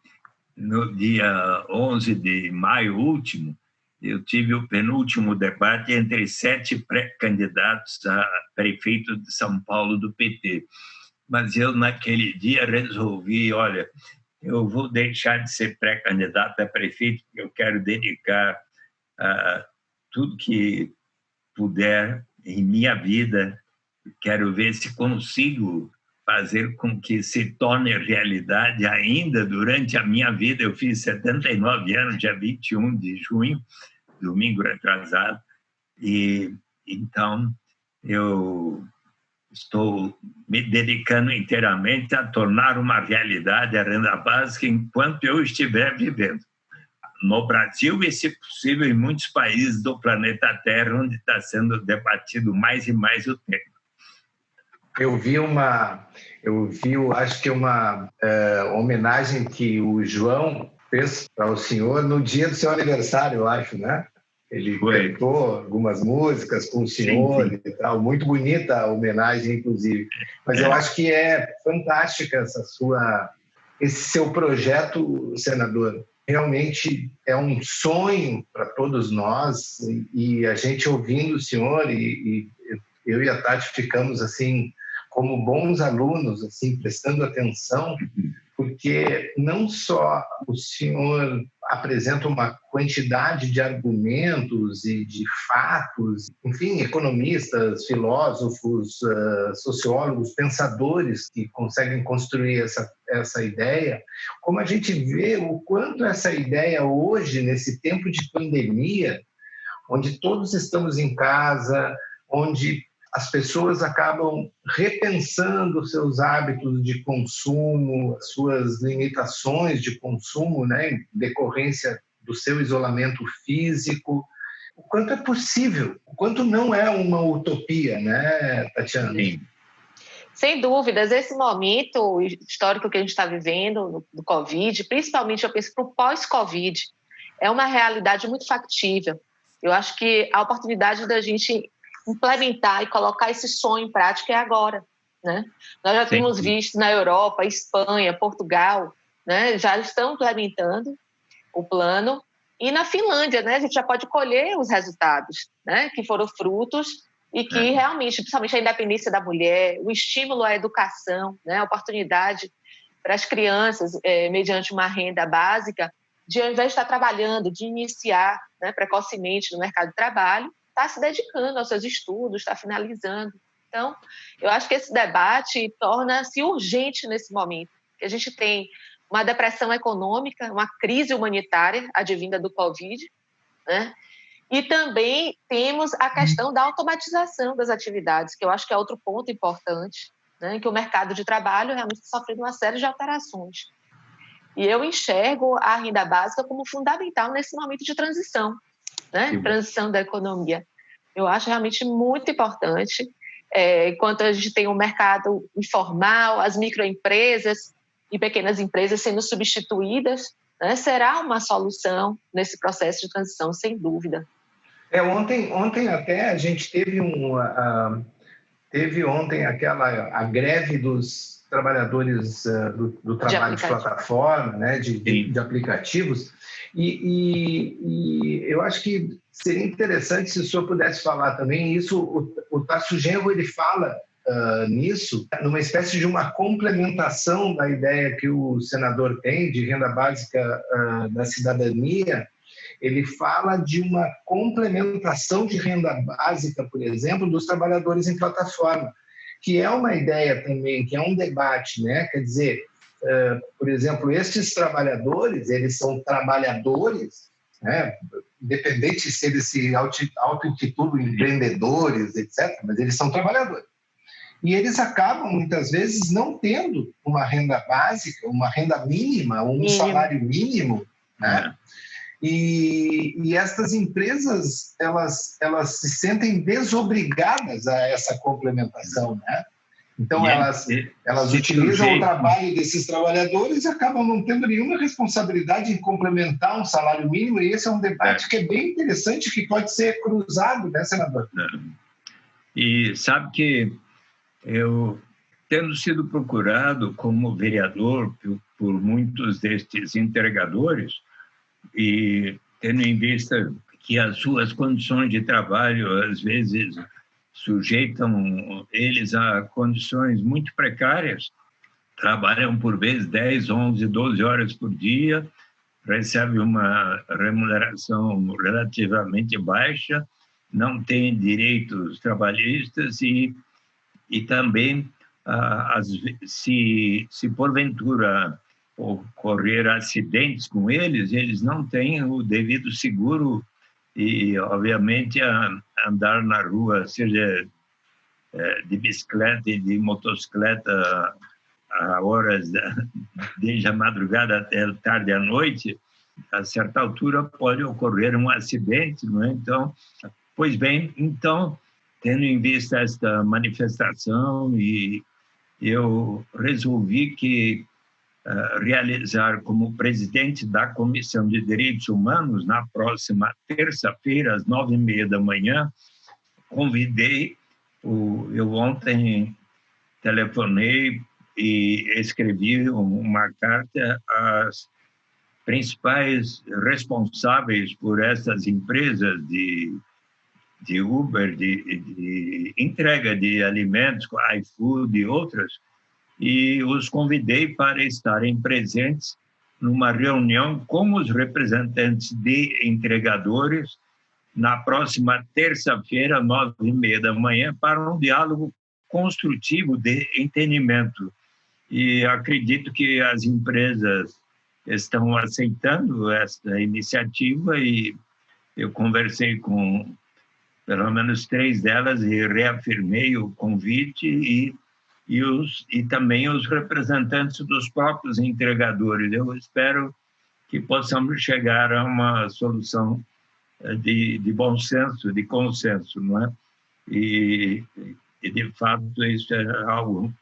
no dia 11 de maio último, eu tive o penúltimo debate entre 7 pré-candidatos a prefeito de São Paulo do PT. Mas eu, naquele dia, resolvi, olha, eu vou deixar de ser pré-candidato a prefeito, porque eu quero dedicar tudo que puder em minha vida, quero ver se consigo fazer com que se torne realidade ainda durante a minha vida. Eu fiz 79 anos, dia 21 de junho, domingo retrasado, e então eu estou me dedicando inteiramente a tornar uma realidade a renda básica enquanto eu estiver vivendo. No Brasil e, se possível, em muitos países do planeta Terra, onde está sendo debatido mais e mais o tema. Acho que uma homenagem que o João fez para o senhor no dia do seu aniversário, eu acho, né? Ele cantou algumas músicas com o senhor, sim. E tal. Muito bonita a homenagem, inclusive. Mas eu acho que é fantástica esse seu projeto, senador. Realmente é um sonho para todos nós, e a gente ouvindo o senhor, e eu e a Tati ficamos assim como bons alunos, assim, prestando atenção, porque não só o senhor apresenta uma quantidade de argumentos e de fatos, enfim, economistas, filósofos, sociólogos, pensadores que conseguem construir essa ideia, como a gente vê o quanto essa ideia hoje, nesse tempo de pandemia, onde todos estamos em casa, onde as pessoas acabam repensando seus hábitos de consumo, suas limitações de consumo, né, em decorrência do seu isolamento físico. O quanto é possível, o quanto não é uma utopia, né, Tatiana? Sim. Sem dúvidas, esse momento histórico que a gente está vivendo do Covid, principalmente eu penso para o pós-Covid, é uma realidade muito factível. Eu acho que a oportunidade da gente implementar e colocar esse sonho em prática é agora, né? Nós já temos visto na Europa, Espanha, Portugal, né? Já estão implementando o plano, e na Finlândia, né? A gente já pode colher os resultados, né? Que foram frutos e que realmente, principalmente a independência da mulher, o estímulo à educação, né? A oportunidade para as crianças, mediante uma renda básica, de ao invés de estar trabalhando, de iniciar, né, precocemente no mercado de trabalho, está se dedicando aos seus estudos, está finalizando. Então, eu acho que esse debate torna-se urgente nesse momento, que a gente tem uma depressão econômica, uma crise humanitária advinda do Covid, né? E também temos a questão da automatização das atividades, que eu acho que é outro ponto importante, né? Que o mercado de trabalho realmente está sofrendo uma série de alterações. E eu enxergo a renda básica como fundamental nesse momento de transição, né? Transição da economia. Eu acho realmente muito importante. Enquanto a gente tem um mercado informal, as microempresas e pequenas empresas sendo substituídas, né? Será uma solução nesse processo de transição, sem dúvida. Ontem até a gente teve ontem a greve dos trabalhadores do trabalho de plataforma, né, de aplicativos, e eu acho que seria interessante se o senhor pudesse falar também isso. O Tasso Genro, ele fala nisso, numa espécie de uma complementação da ideia que o senador tem de renda básica da cidadania. Ele fala de uma complementação de renda básica, por exemplo, dos trabalhadores em plataforma, que é uma ideia também, que é um debate, né? Quer dizer, por exemplo, estes trabalhadores, eles são trabalhadores, né? Independente se eles se auto-intitulam empreendedores, etc., mas eles são trabalhadores. E eles acabam, muitas vezes, não tendo uma renda básica, uma renda mínima, um salário mínimo, né? E estas empresas, elas se sentem desobrigadas a essa complementação, né? Então, elas utilizam o trabalho desses trabalhadores e acabam não tendo nenhuma responsabilidade em complementar um salário mínimo, e esse é um debate que é bem interessante, que pode ser cruzado, né, senador? E sabe que eu, tendo sido procurado como vereador por muitos destes entregadores, e tendo em vista que as suas condições de trabalho, às vezes, sujeitam eles a condições muito precárias, trabalham por vezes 10, 11, 12 horas por dia, recebem uma remuneração relativamente baixa, não têm direitos trabalhistas e também, se porventura ocorrer acidentes com eles não têm o devido seguro e, obviamente, andar na rua, seja de bicicleta e de motocicleta a horas desde a madrugada até tarde à noite, a certa altura pode ocorrer um acidente, não é? Então, pois bem, então, tendo em vista esta manifestação, e eu resolvi que realizar como presidente da Comissão de Direitos Humanos, na próxima terça-feira, às 9h30 da manhã, convidei, eu ontem telefonei e escrevi uma carta às principais responsáveis por essas empresas de Uber, de entrega de alimentos, iFood e outras, e os convidei para estarem presentes numa reunião com os representantes de entregadores na próxima terça-feira, 9h30 da manhã, para um diálogo construtivo de entendimento. E acredito que as empresas estão aceitando essa iniciativa, e eu conversei com pelo menos 3 delas e reafirmei o convite, e também os representantes dos próprios entregadores. Eu espero que possamos chegar a uma solução de bom senso, de consenso, não é? E de fato, isso é algo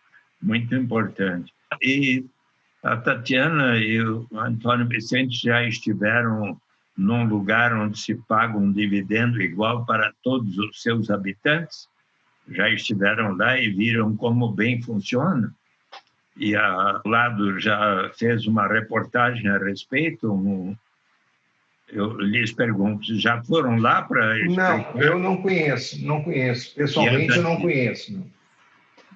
muito importante. E a Tatiana e o Antônio Vicente já estiveram num lugar onde se paga um dividendo igual para todos os seus habitantes, já estiveram lá e viram como bem funciona. E a Lado já fez uma reportagem a respeito. Eu lhes pergunto, já foram lá para explicar? Não, eu não conheço. Pessoalmente, eu não conheço. Não.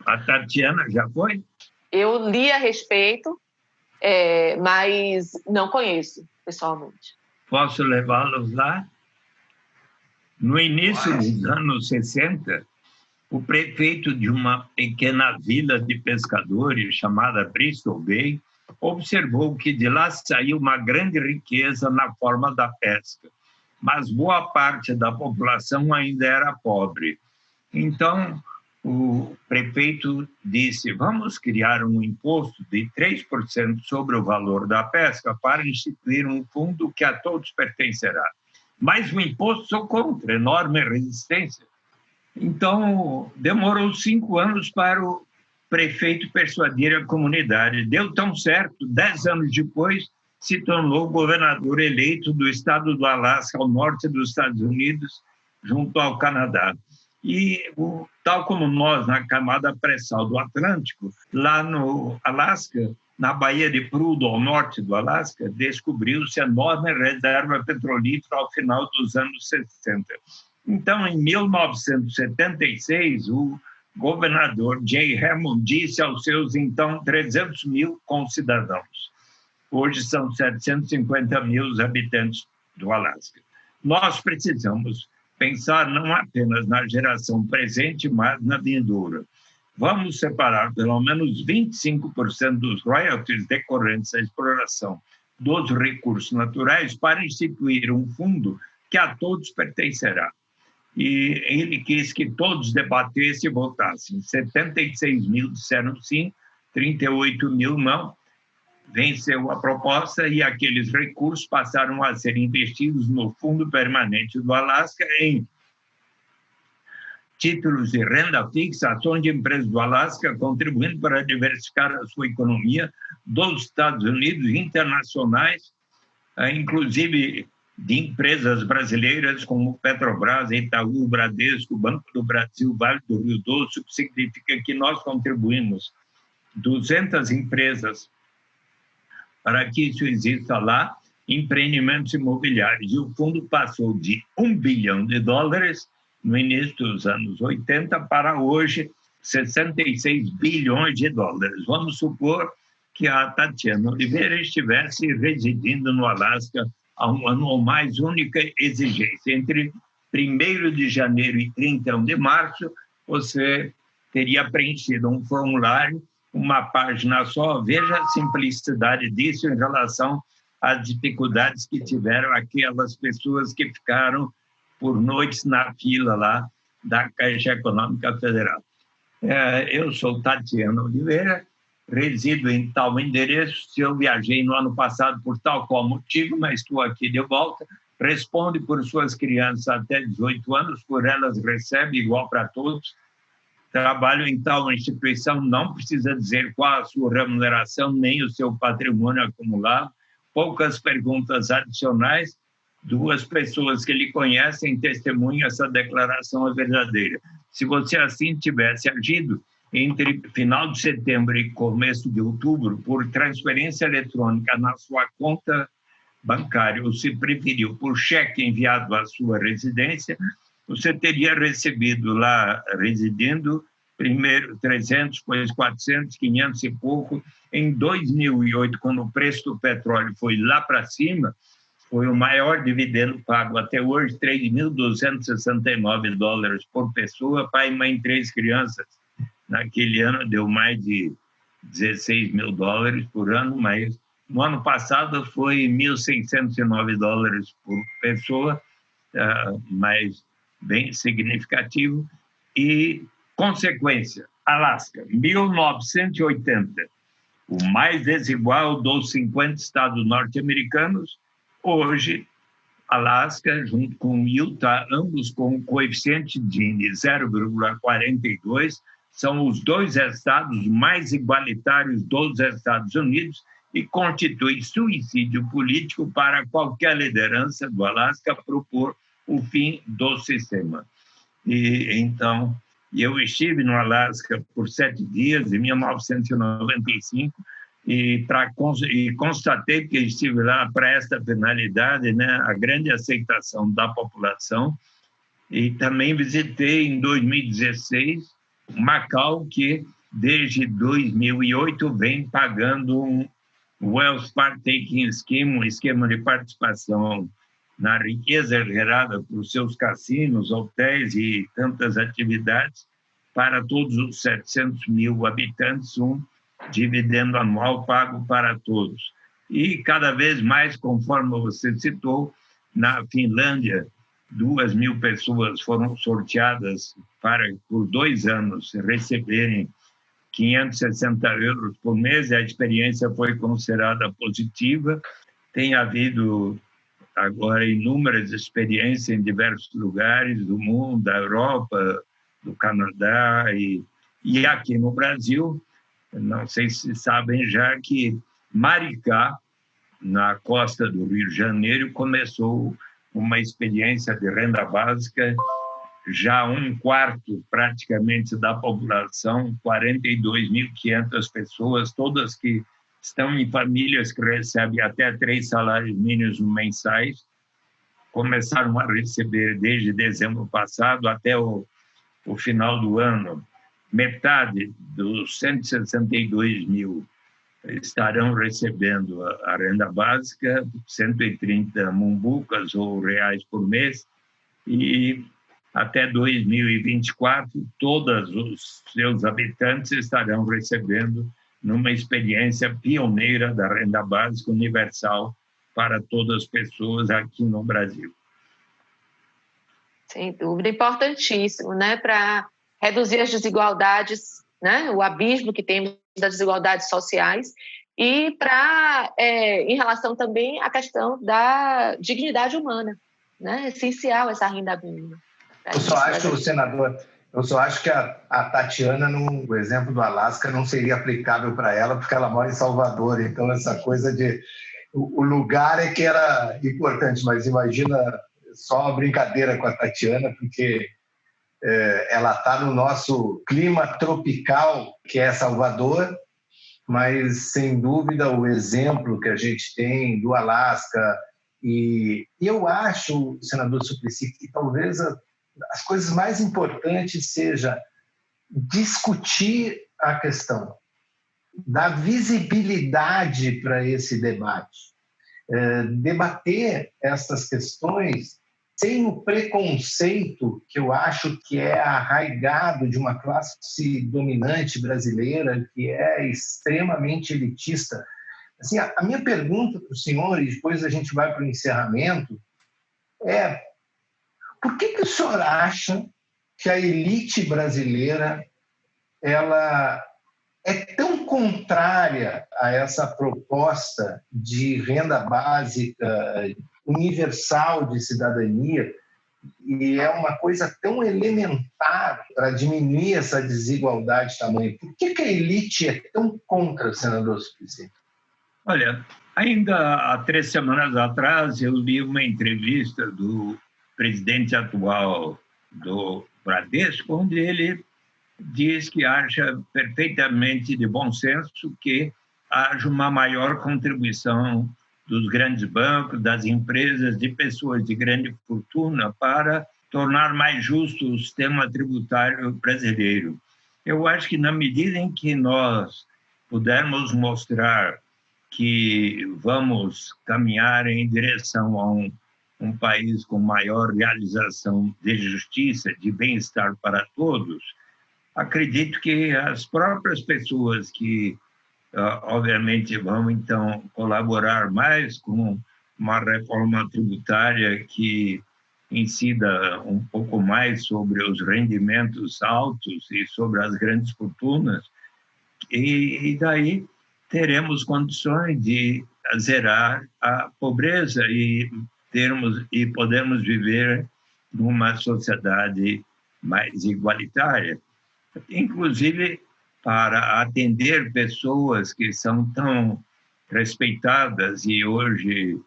A Tatiana já foi? Eu li a respeito, mas não conheço pessoalmente. Posso levá-los lá? No início dos anos 60, o prefeito de uma pequena vila de pescadores chamada Bristol Bay observou que de lá saiu uma grande riqueza na forma da pesca, mas boa parte da população ainda era pobre. Então, o prefeito disse: vamos criar um imposto de 3% sobre o valor da pesca para instituir um fundo que a todos pertencerá. Mas o imposto sou contra, enorme resistência. Então, demorou 5 anos para o prefeito persuadir a comunidade. Deu tão certo, 10 anos depois, se tornou governador eleito do estado do Alasca, ao norte dos Estados Unidos, junto ao Canadá. E, tal como nós, na camada pré-sal do Atlântico, lá no Alasca, na Baía de Prudhoe, ao norte do Alasca, descobriu-se enorme reserva petrolífera ao final dos anos 60. Então, em 1976, o governador Jay Hammond disse aos seus, então, 300 mil concidadãos. Hoje são 750 mil os habitantes do Alasca. Nós precisamos pensar não apenas na geração presente, mas na vindoura. Vamos separar pelo menos 25% dos royalties decorrentes da exploração dos recursos naturais para instituir um fundo que a todos pertencerá. E ele quis que todos debatessem e votassem. 76 mil disseram sim, 38 mil não. Venceu a proposta e aqueles recursos passaram a ser investidos no Fundo Permanente do Alasca em títulos de renda fixa, ações de empresas do Alasca, contribuindo para diversificar a sua economia dos Estados Unidos internacionais, inclusive de empresas brasileiras como Petrobras, Itaú, Bradesco, Banco do Brasil, Vale do Rio Doce, o que significa que nós contribuímos 200 empresas para que isso exista lá, empreendimentos imobiliários. E o fundo passou de $1 bilhão no início dos anos 80 para hoje 66 bilhões de dólares. Vamos supor que a Tatiana Oliveira estivesse residindo no Alasca há um ano ou mais, única exigência. Entre 1º de janeiro e 31 de março, você teria preenchido um formulário, uma página só. Veja a simplicidade disso em relação às dificuldades que tiveram aquelas pessoas que ficaram por noites na fila lá da Caixa Econômica Federal. Eu sou Tatiana Oliveira, resido em tal endereço. Se eu viajei no ano passado por tal qual motivo, mas estou aqui de volta. Responde por suas crianças até 18 anos, por elas recebe igual para todos. Trabalho em tal instituição, não precisa dizer qual a sua remuneração, nem o seu patrimônio acumulado. Poucas perguntas adicionais. 2 pessoas que lhe conhecem testemunham essa declaração é verdadeira. Se você assim tivesse agido entre final de setembro e começo de outubro, por transferência eletrônica na sua conta bancária, ou se preferiu por cheque enviado à sua residência, você teria recebido lá, residindo, primeiro 300, depois 400, 500 e pouco. Em 2008, quando o preço do petróleo foi lá para cima, foi o maior dividendo pago até hoje, $3.269 por pessoa, pai, mãe, 3 crianças. Naquele ano deu mais de $16 mil por ano, mas no ano passado foi $1.609 por pessoa, mas bem significativo. E, consequência, Alasca, 1980, o mais desigual dos 50 estados norte-americanos. Hoje, Alasca, junto com Utah, ambos com coeficiente Gini 0,42, são os 2 estados mais igualitários dos Estados Unidos e constitui suicídio político para qualquer liderança do Alasca propor o fim do sistema. Então, eu estive no Alasca por 7 dias, em 1995, e constatei que estive lá para esta finalidade, né, a grande aceitação da população. E também visitei em 2016 Macau, que desde 2008 vem pagando um Wealth Partaking Scheme, um esquema de participação na riqueza gerada por seus cassinos, hotéis e tantas atividades para todos os 700 mil habitantes, um dividendo anual pago para todos. E cada vez mais, conforme você citou, na Finlândia, 2.000 pessoas foram sorteadas para, por 2 anos, receberem 560 euros por mês. A experiência foi considerada positiva. Tem havido agora inúmeras experiências em diversos lugares do mundo, da Europa, do Canadá e aqui no Brasil. Não sei se sabem já que Maricá, na costa do Rio de Janeiro, começou uma experiência de renda básica. Já 1/4 praticamente da população, 42.500 pessoas, todas que estão em famílias que recebem até 3 salários mínimos mensais, começaram a receber desde dezembro passado até o final do ano. Metade dos 162 mil estarão recebendo a renda básica, 130 mumbucas ou reais por mês, e até 2024 todos os seus habitantes estarão recebendo numa experiência pioneira da renda básica universal para todas as pessoas aqui no Brasil. Sem dúvida, importantíssimo, né, para reduzir as desigualdades, né, o abismo que temos das desigualdades sociais e para, em relação também à questão da dignidade humana, né, é essencial essa renda mínima. Eu só acho, senador, que a Tatiana, no exemplo do Alasca, não seria aplicável para ela, porque ela mora em Salvador, então essa coisa de... O lugar é que era importante, mas imagina só uma brincadeira com a Tatiana, porque ela está no nosso clima tropical, que é Salvador, mas, sem dúvida, o exemplo que a gente tem do Alasca, e eu acho, senador Suplicy, que talvez as coisas mais importantes seja discutir a questão, dar visibilidade para esse debate, debater essas questões sem o preconceito que eu acho que é arraigado de uma classe dominante brasileira que é extremamente elitista. Assim, a minha pergunta para o senhor, e depois a gente vai para o encerramento, é: por que o senhor acha que a elite brasileira ela é tão contrária a essa proposta de renda básica universal de cidadania, e é uma coisa tão elementar para diminuir essa desigualdade tamanho. Por que a elite é tão contra, senador Suplicy? Olha, ainda há 3 semanas atrás, eu li uma entrevista do presidente atual do Bradesco, onde ele diz que acha perfeitamente de bom senso que haja uma maior contribuição dos grandes bancos, das empresas, de pessoas de grande fortuna para tornar mais justo o sistema tributário brasileiro. Eu acho que na medida em que nós pudermos mostrar que vamos caminhar em direção a um país com maior realização de justiça, de bem-estar para todos, acredito que as próprias pessoas que, obviamente, vão, então, colaborar mais com uma reforma tributária que incida um pouco mais sobre os rendimentos altos e sobre as grandes fortunas, e daí teremos condições de zerar a pobreza e podermos viver numa sociedade mais igualitária, inclusive para atender pessoas que são tão respeitadas e hoje,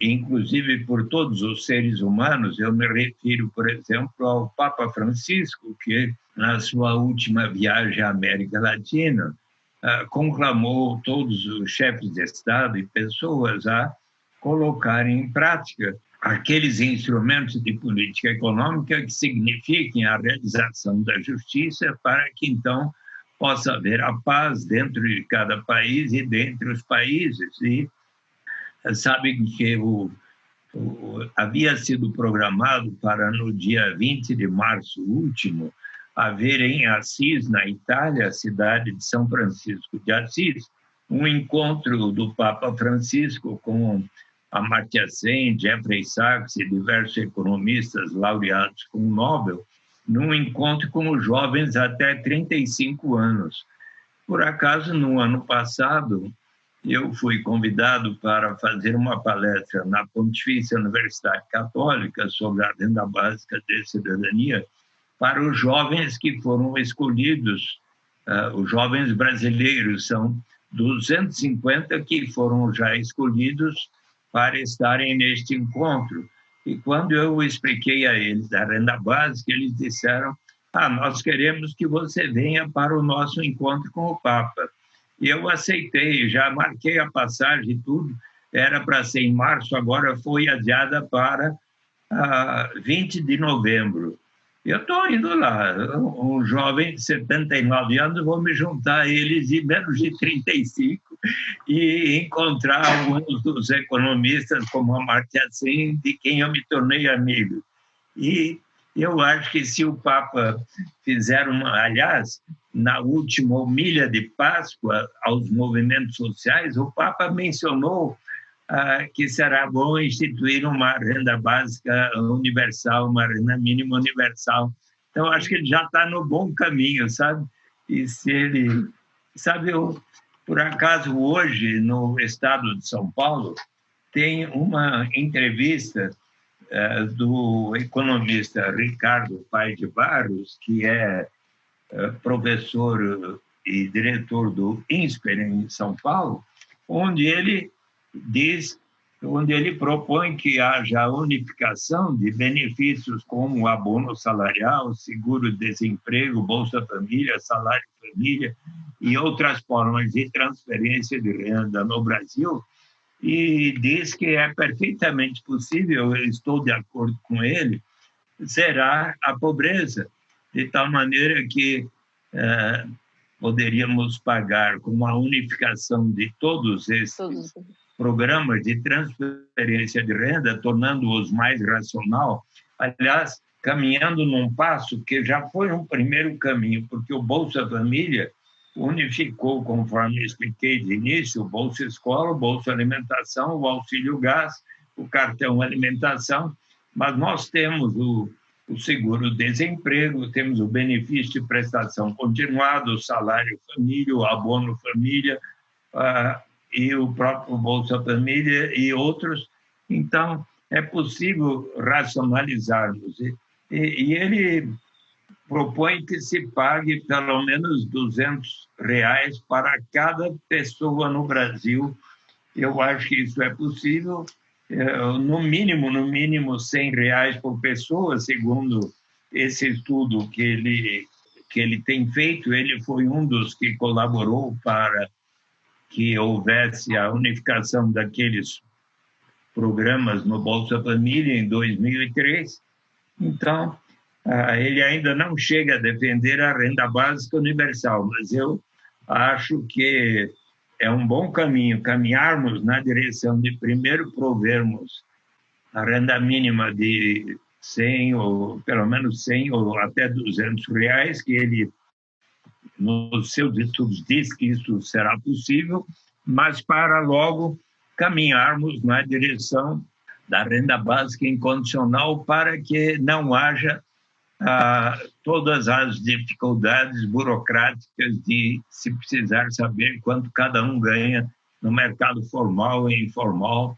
inclusive por todos os seres humanos. Eu me refiro, por exemplo, ao Papa Francisco, que na sua última viagem à América Latina conclamou todos os chefes de Estado e pessoas a colocarem em prática aqueles instrumentos de política econômica que signifiquem a realização da justiça para que, então, possa haver a paz dentro de cada país e dentre os países. E sabem que havia sido programado para, no dia 20 de março último, haver em Assis, na Itália, a cidade de São Francisco de Assis, um encontro do Papa Francisco com Amartya Sen, Jeffrey Sachs e diversos economistas laureados com o Nobel, num encontro com os jovens até 35 anos. Por acaso, no ano passado, eu fui convidado para fazer uma palestra na Pontifícia Universidade Católica sobre a renda básica de cidadania para os jovens que foram escolhidos. Os jovens brasileiros são 250 que foram já escolhidos para estarem neste encontro. E quando eu expliquei a eles a renda básica, eles disseram: nós queremos que você venha para o nosso encontro com o Papa. E eu aceitei, já marquei a passagem e tudo, era para ser em março, agora foi adiada para 20 de novembro. Eu estou indo lá, um jovem de 79 anos, vou me juntar a eles de menos de 35 e encontrar alguns dos economistas, como Amartya Sen, de quem eu me tornei amigo. E eu acho que se o Papa fizer aliás, na última homília de Páscoa aos movimentos sociais, o Papa mencionou que será bom instituir uma renda básica universal, uma renda mínima universal. Então, acho que ele já está no bom caminho, sabe? E se ele... Sabe, por acaso, hoje, no estado de São Paulo, tem uma entrevista do economista Ricardo Paes de Barros, que é professor e diretor do INSPER em São Paulo, onde ele propõe que haja a unificação de benefícios como abono salarial, seguro-desemprego, Bolsa Família, salário família e outras formas de transferência de renda no Brasil, e diz que é perfeitamente possível, eu estou de acordo com ele, zerar a pobreza, de tal maneira que poderíamos pagar com a unificação de todos esses programas de transferência de renda, tornando-os mais racional, aliás, caminhando num passo que já foi um primeiro caminho, porque o Bolsa Família unificou, conforme expliquei de início, o Bolsa Escola, o Bolsa Alimentação, o Auxílio Gás, o Cartão Alimentação, mas nós temos o seguro-desemprego, temos o benefício de prestação continuada, o salário família, o abono família, e o próprio Bolsa Família e outros. Então, é possível racionalizarmos. E ele propõe que se pague pelo menos R$200 para cada pessoa no Brasil. Eu acho que isso é possível. No mínimo R$100 por pessoa, segundo esse estudo que ele tem feito. Ele foi um dos que colaborou para que houvesse a unificação daqueles programas no Bolsa Família em 2003. Então, ele ainda não chega a defender a renda básica universal, mas eu acho que é um bom caminho caminharmos na direção de primeiro provermos a renda mínima de 100 ou pelo menos 100 ou até R$200, que ele nos seus estudos diz que isso será possível, mas para logo caminharmos na direção da renda básica incondicional para que não haja todas as dificuldades burocráticas de se precisar saber quanto cada um ganha no mercado formal e informal,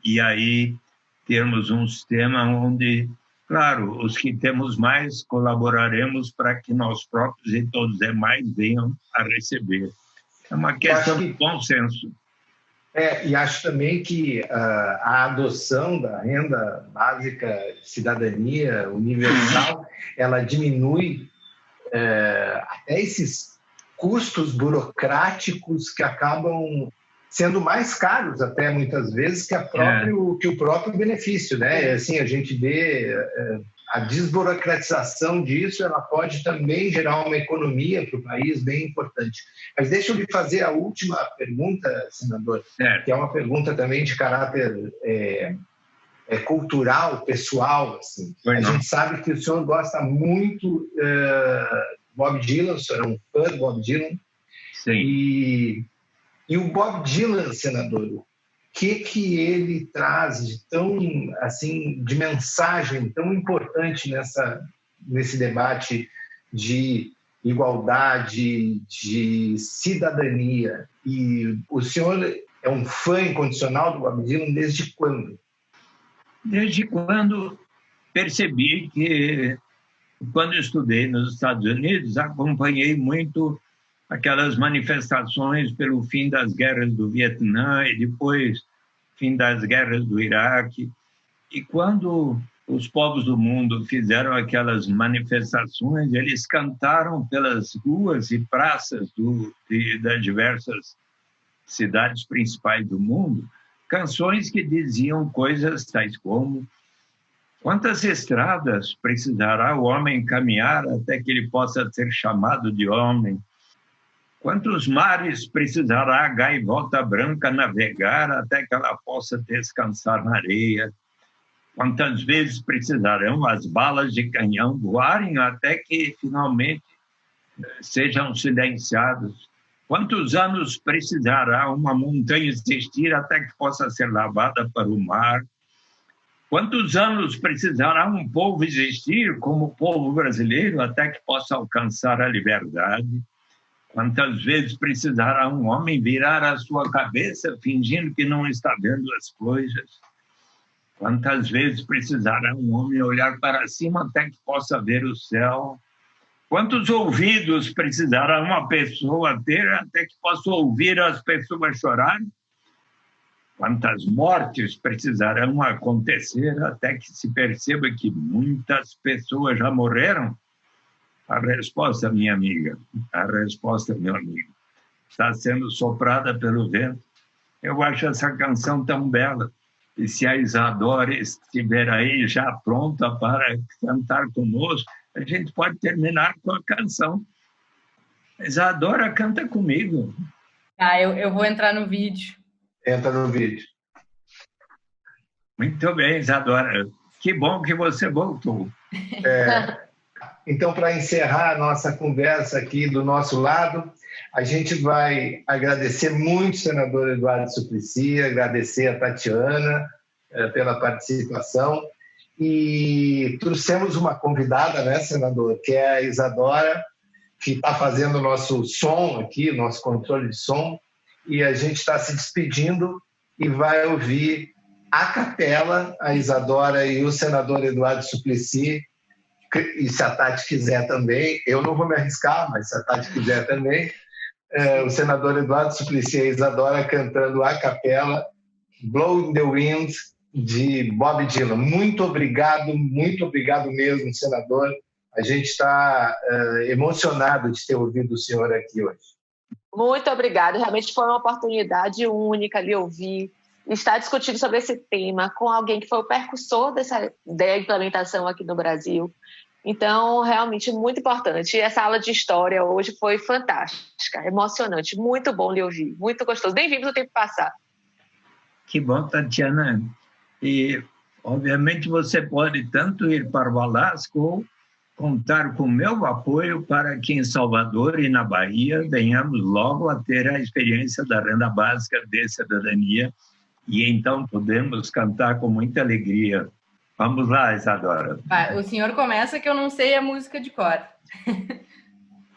e aí termos um sistema onde, claro, os que temos mais colaboraremos para que nós próprios e todos os demais venham a receber. É uma questão de bom senso. E acho também que a adoção da renda básica de cidadania universal, ela diminui até esses custos burocráticos que acabam sendo mais caros até muitas vezes que o próprio benefício, né? Assim, a gente vê a desburocratização disso, ela pode também gerar uma economia para o país bem importante. Mas deixa eu lhe fazer a última pergunta, senador, que é uma pergunta também de caráter cultural, pessoal. Assim. A gente sabe que o senhor gosta muito Bob Dylan, o senhor é um fã do Bob Dylan. Sim. E o Bob Dylan, senador, o que ele traz de tão, assim, de mensagem tão importante nesse debate de igualdade, de cidadania? E o senhor é um fã incondicional do Bob Dylan desde quando? Desde quando percebi que, quando eu estudei nos Estados Unidos, acompanhei muito aquelas manifestações pelo fim das guerras do Vietnã e depois fim das guerras do Iraque. E quando os povos do mundo fizeram aquelas manifestações, eles cantaram pelas ruas e praças das diversas cidades principais do mundo canções que diziam coisas tais como: quantas estradas precisará o homem caminhar até que ele possa ser chamado de homem? Quantos mares precisará a gaivota branca navegar até que ela possa descansar na areia? Quantas vezes precisarão as balas de canhão voarem até que finalmente sejam silenciados? Quantos anos precisará uma montanha existir até que possa ser lavada para o mar? Quantos anos precisará um povo existir, como o povo brasileiro, até que possa alcançar a liberdade? Quantas vezes precisará um homem virar a sua cabeça fingindo que não está vendo as coisas? Quantas vezes precisará um homem olhar para cima até que possa ver o céu? Quantos ouvidos precisará uma pessoa ter até que possa ouvir as pessoas chorarem? Quantas mortes precisarão acontecer até que se perceba que muitas pessoas já morreram? A resposta, minha amiga, meu amigo, está sendo soprada pelo vento. Eu acho essa canção tão bela. E se a Isadora estiver aí já pronta para cantar conosco, a gente pode terminar com a canção. Isadora, canta comigo. Eu vou entrar no vídeo. Entra no vídeo. Muito bem, Isadora. Que bom que você voltou. Então, para encerrar a nossa conversa aqui do nosso lado, a gente vai agradecer muito o senador Eduardo Suplicy, agradecer a Tatiana pela participação e trouxemos uma convidada, né, senador, que é a Isadora, que está fazendo o nosso som aqui, o nosso controle de som, e a gente está se despedindo e vai ouvir a capela, a Isadora e o senador Eduardo Suplicy, e se a Tati quiser também, eu não vou me arriscar, mas se a Tati quiser também, o senador Eduardo Suplicy e a Isadora cantando a capela Blow in the Wind, de Bob Dylan. Muito obrigado mesmo, senador. A gente está emocionado de ter ouvido o senhor aqui hoje. Muito obrigada. Realmente foi uma oportunidade única de ouvir, estar discutindo sobre esse tema com alguém que foi o percussor da implementação aqui no Brasil. Então, realmente muito importante. E essa aula de história hoje foi fantástica, emocionante, muito bom de ouvir, muito gostoso. Nem vimos o tempo passar. Que bom, Tatiana. E, obviamente, você pode tanto ir para o Alasca ou contar com o meu apoio para que em Salvador e na Bahia venhamos logo a ter a experiência da renda básica de cidadania e então podemos cantar com muita alegria. Vamos lá, Isadora. O senhor começa que eu não sei a música de cor.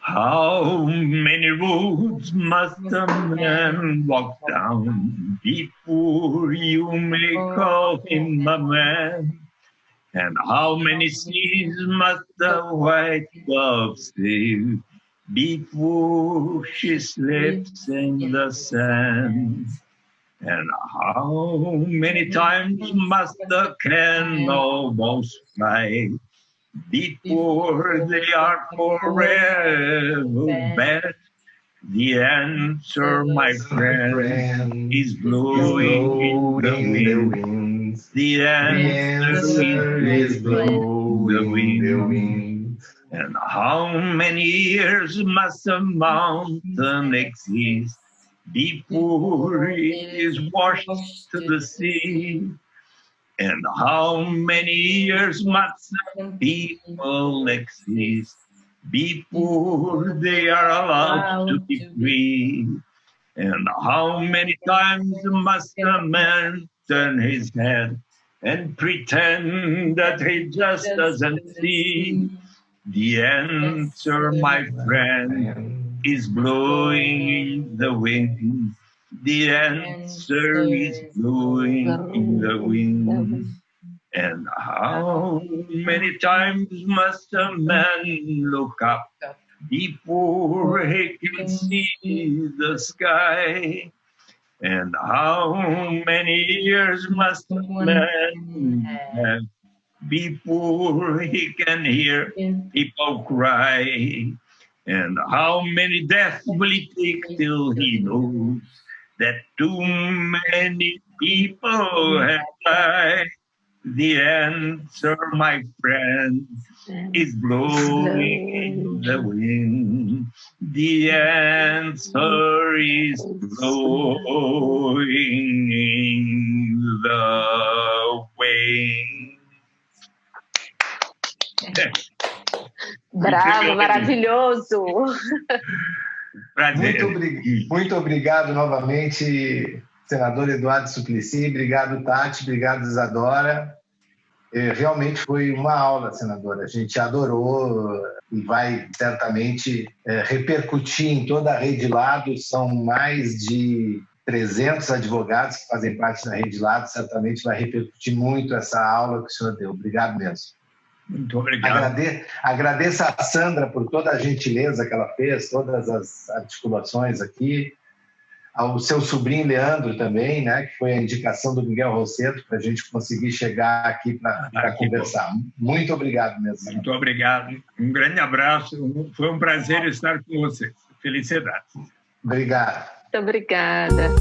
How many roads must a man walk down before you may call him a man? And how many seas must the white dove sail before she slips in the sand? And how many times must the cannonballs fly before they are forever bad? The answer, my friend, is blowing in the wind. The answer is blowing in the wind. And how many years must a mountain exist before it is washed to the sea? And how many years must people exist before they are allowed to be free? And how many times must a man turn his head and pretend that he just doesn't see? The answer, my friend, is blowing in the wind. The answer is blowing in the wind. And how many times must a man look up before he can see the sky? And how many years must a man have before he can hear people cry? And how many deaths will it take till he knows that too many people have died? The answer, my friend, is blowing in the wind. The answer is blowing in the wind. Bravo, maravilhoso! Muito obrigado novamente, senador Eduardo Suplicy. Obrigado, Tati. Obrigado, Isadora. Realmente foi uma aula, senadora. A gente adorou e vai certamente repercutir em toda a Rede Lado. São mais de 300 advogados que fazem parte da Rede Lado. Certamente vai repercutir muito essa aula que o senhor deu. Obrigado mesmo. Muito obrigado. Agradeço a Sandra por toda a gentileza que ela fez, todas as articulações aqui. Ao seu sobrinho Leandro também, né, que foi a indicação do Miguel Rosseto para a gente conseguir chegar aqui para conversar. Bom. Muito obrigado mesmo. Muito obrigado. Um grande abraço. Foi um prazer estar com vocês. Felicidades. Obrigado. Muito obrigada.